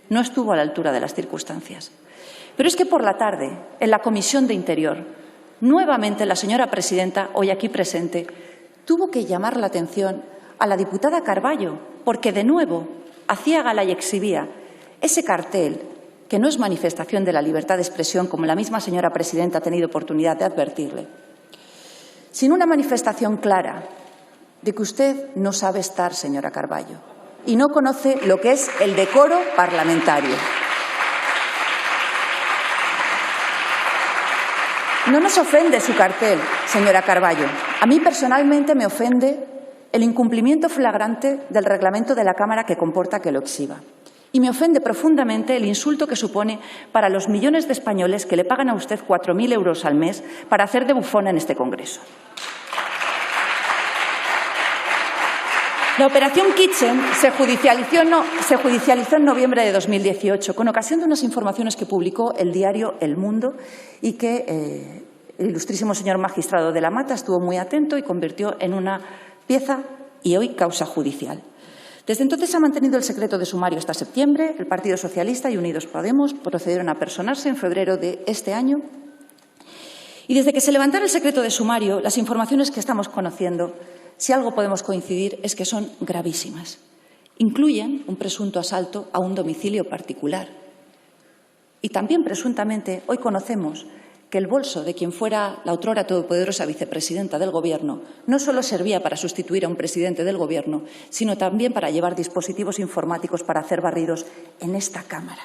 No estuvo a la altura de las circunstancias. Pero es que por la tarde, en la Comisión de Interior, nuevamente la señora presidenta, hoy aquí presente, tuvo que llamar la atención a la diputada Carballo, porque de nuevo hacía gala y exhibía ese cartel que no es manifestación de la libertad de expresión, como la misma señora presidenta ha tenido oportunidad de advertirle, sino una manifestación clara de que usted no sabe estar, señora Carballo, y no conoce lo que es el decoro parlamentario. No nos ofende su cartel, señora Carballo. A mí personalmente me ofende el incumplimiento flagrante del reglamento de la Cámara que comporta que lo exhiba. Y me ofende profundamente el insulto que supone para los millones de españoles que le pagan a usted 4.000 euros al mes para hacer de bufona en este Congreso. La operación Kitchen se judicializó en noviembre de 2018 con ocasión de unas informaciones que publicó el diario El Mundo y que el ilustrísimo señor magistrado de la Mata estuvo muy atento y convirtió en una pieza y hoy causa judicial. Desde entonces se ha mantenido el secreto de sumario hasta septiembre. El Partido Socialista y Unidos Podemos procedieron a personarse en febrero de este año. Y desde que se levantara el secreto de sumario, las informaciones que estamos conociendo, si algo podemos coincidir, es que son gravísimas. Incluyen un presunto asalto a un domicilio particular. Y también, presuntamente, hoy conocemos que el bolso de quien fuera la otrora todopoderosa vicepresidenta del Gobierno no solo servía para sustituir a un presidente del Gobierno, sino también para llevar dispositivos informáticos para hacer barridos en esta Cámara.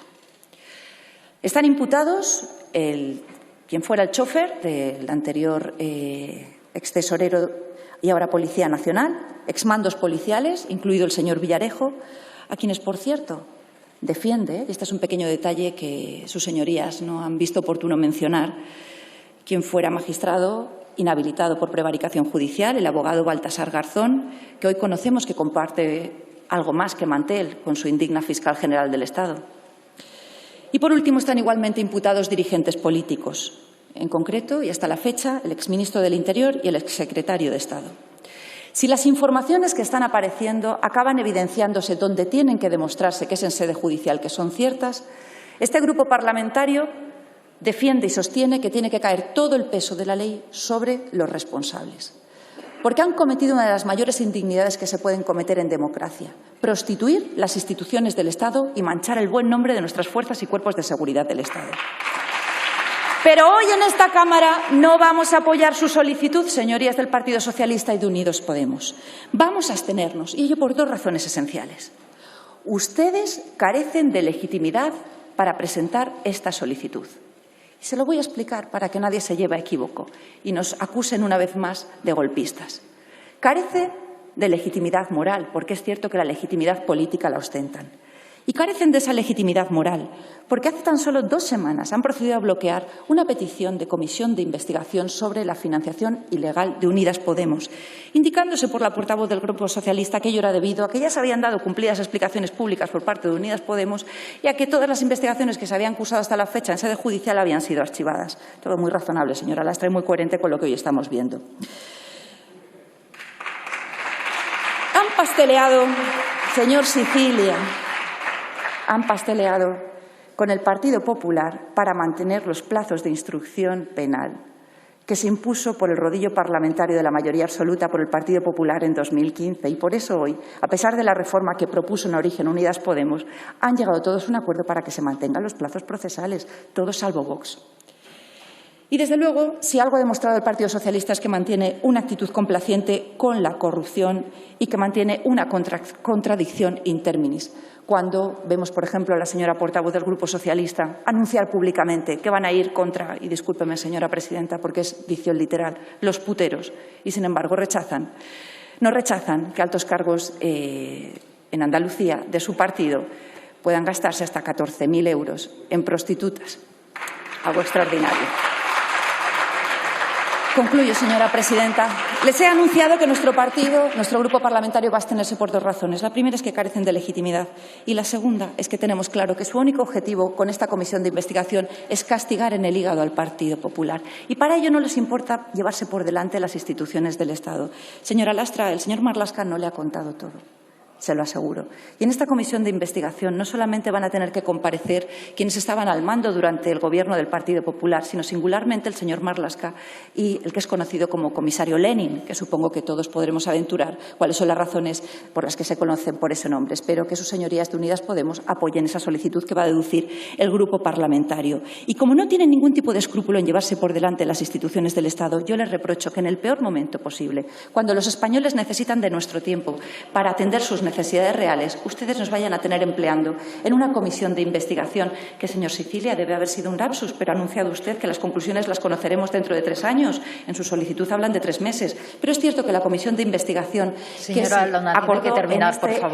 Están imputados quien fuera el chofer del anterior extesorero y ahora Policía Nacional, exmandos policiales, incluido el señor Villarejo, a quienes, por cierto, defiende, y este es un pequeño detalle que sus señorías no han visto oportuno mencionar, quien fuera magistrado inhabilitado por prevaricación judicial, el abogado Baltasar Garzón, que hoy conocemos que comparte algo más que mantel con su indigna fiscal general del Estado. Y, por último, están igualmente imputados dirigentes políticos, en concreto, y hasta la fecha, el exministro del Interior y el exsecretario de Estado. Si las informaciones que están apareciendo acaban evidenciándose donde tienen que demostrarse que es en sede judicial que son ciertas, este grupo parlamentario defiende y sostiene que tiene que caer todo el peso de la ley sobre los responsables, porque han cometido una de las mayores indignidades que se pueden cometer en democracia: prostituir las instituciones del Estado y manchar el buen nombre de nuestras fuerzas y cuerpos de seguridad del Estado. Pero hoy en esta Cámara no vamos a apoyar su solicitud, señorías del Partido Socialista y de Unidos Podemos. Vamos a abstenernos, y ello por dos razones esenciales. Ustedes carecen de legitimidad para presentar esta solicitud. Y se lo voy a explicar para que nadie se lleve a equívoco y nos acusen una vez más de golpistas. Carece de legitimidad moral, porque es cierto que la legitimidad política la ostentan. Y carecen de esa legitimidad moral, porque hace tan solo 2 semanas han procedido a bloquear una petición de comisión de investigación sobre la financiación ilegal de Unidas Podemos, indicándose por la portavoz del Grupo Socialista que ello era debido a que ya se habían dado cumplidas explicaciones públicas por parte de Unidas Podemos y a que todas las investigaciones que se habían cursado hasta la fecha en sede judicial habían sido archivadas. Todo muy razonable, señora Lastra, y muy coherente con lo que hoy estamos viendo. Han pasteleado, señor Sicilia, han pasteleado con el Partido Popular para mantener los plazos de instrucción penal que se impuso por el rodillo parlamentario de la mayoría absoluta por el Partido Popular en 2015. Y por eso hoy, a pesar de la reforma que propuso en origen Unidas Podemos, han llegado todos a un acuerdo para que se mantengan los plazos procesales, todos salvo Vox. Y, desde luego, si algo ha demostrado el Partido Socialista es que mantiene una actitud complaciente con la corrupción y que mantiene una contradicción in terminis. Cuando vemos, por ejemplo, a la señora portavoz del Grupo Socialista anunciar públicamente que van a ir contra, y discúlpeme, señora presidenta, porque es dicción literal, los puteros, y sin embargo no rechazan que altos cargos en Andalucía de su partido puedan gastarse hasta 14.000 euros en prostitutas. Algo extraordinario. Concluyo, señora presidenta. Les he anunciado que nuestro partido, nuestro grupo parlamentario, va a abstenerse por 2 razones. La primera es que carecen de legitimidad y la segunda es que tenemos claro que su único objetivo con esta comisión de investigación es castigar en el hígado al Partido Popular. Y para ello no les importa llevarse por delante las instituciones del Estado. Señora Lastra, el señor Marlaska no le ha contado todo. Se lo aseguro. Y en esta comisión de investigación no solamente van a tener que comparecer quienes estaban al mando durante el Gobierno del Partido Popular, sino singularmente el señor Marlaska y el que es conocido como comisario Lenin, que supongo que todos podremos aventurar cuáles son las razones por las que se conocen por ese nombre. Espero que sus señorías de Unidas Podemos apoyen esa solicitud que va a deducir el grupo parlamentario. Y como no tienen ningún tipo de escrúpulo en llevarse por delante las instituciones del Estado, yo les reprocho que en el peor momento posible, cuando los españoles necesitan de nuestro tiempo para atender sus necesidades reales, ustedes nos vayan a tener empleando en una comisión de investigación que, señor Sicilia, debe haber sido un lapsus, pero ha anunciado usted que las conclusiones las conoceremos dentro de 3 años. En su solicitud hablan de 3 meses. Pero es cierto que la comisión de investigación que se acordó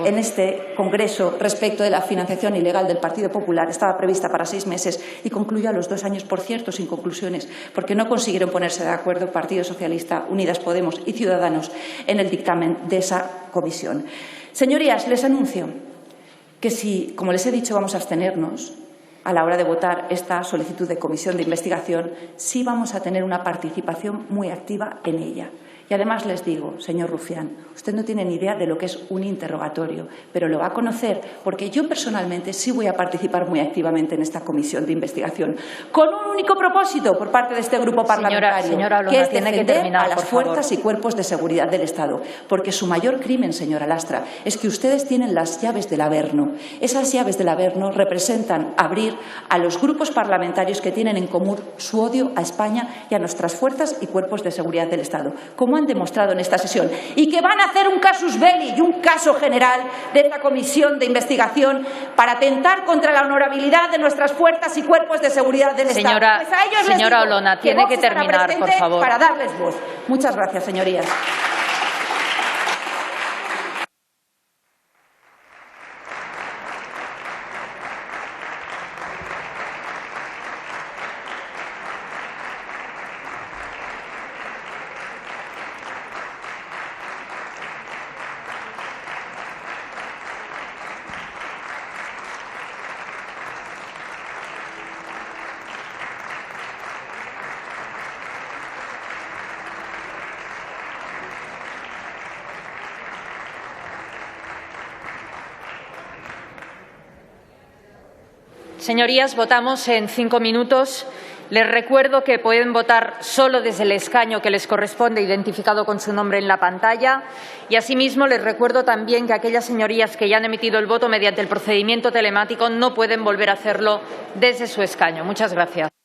en este Congreso respecto de la financiación ilegal del Partido Popular estaba prevista para 6 meses y concluyó a los 2 años, por cierto, sin conclusiones, porque no consiguieron ponerse de acuerdo Partido Socialista, Unidas Podemos y Ciudadanos en el dictamen de esa comisión. Señorías, les anuncio que si, como les he dicho, vamos a abstenernos a la hora de votar esta solicitud de comisión de investigación, sí vamos a tener una participación muy activa en ella. Y además les digo, señor Rufián, usted no tiene ni idea de lo que es un interrogatorio, pero lo va a conocer porque yo personalmente sí voy a participar muy activamente en esta comisión de investigación, con un único propósito por parte de este grupo parlamentario, señora que es tiene que defender terminar, a las fuerzas y cuerpos de seguridad del Estado. Porque su mayor crimen, señora Lastra, es que ustedes tienen las llaves del Averno. Esas llaves del Averno representan abrir a los grupos parlamentarios que tienen en común su odio a España y a nuestras fuerzas y cuerpos de seguridad del Estado, como han demostrado en esta sesión, y que van a hacer un casus belli y un caso general de esta comisión de investigación para atentar contra la honorabilidad de nuestras fuerzas y cuerpos de seguridad del Estado. Pues a ellos les digo Olona, tiene Vox que terminar, estará por presente favor. para darles voz. Muchas gracias, señorías. Señorías, votamos en 5 minutos. Les recuerdo que pueden votar solo desde el escaño que les corresponde, identificado con su nombre en la pantalla. Y asimismo, les recuerdo también que aquellas señorías que ya han emitido el voto mediante el procedimiento telemático no pueden volver a hacerlo desde su escaño. Muchas gracias.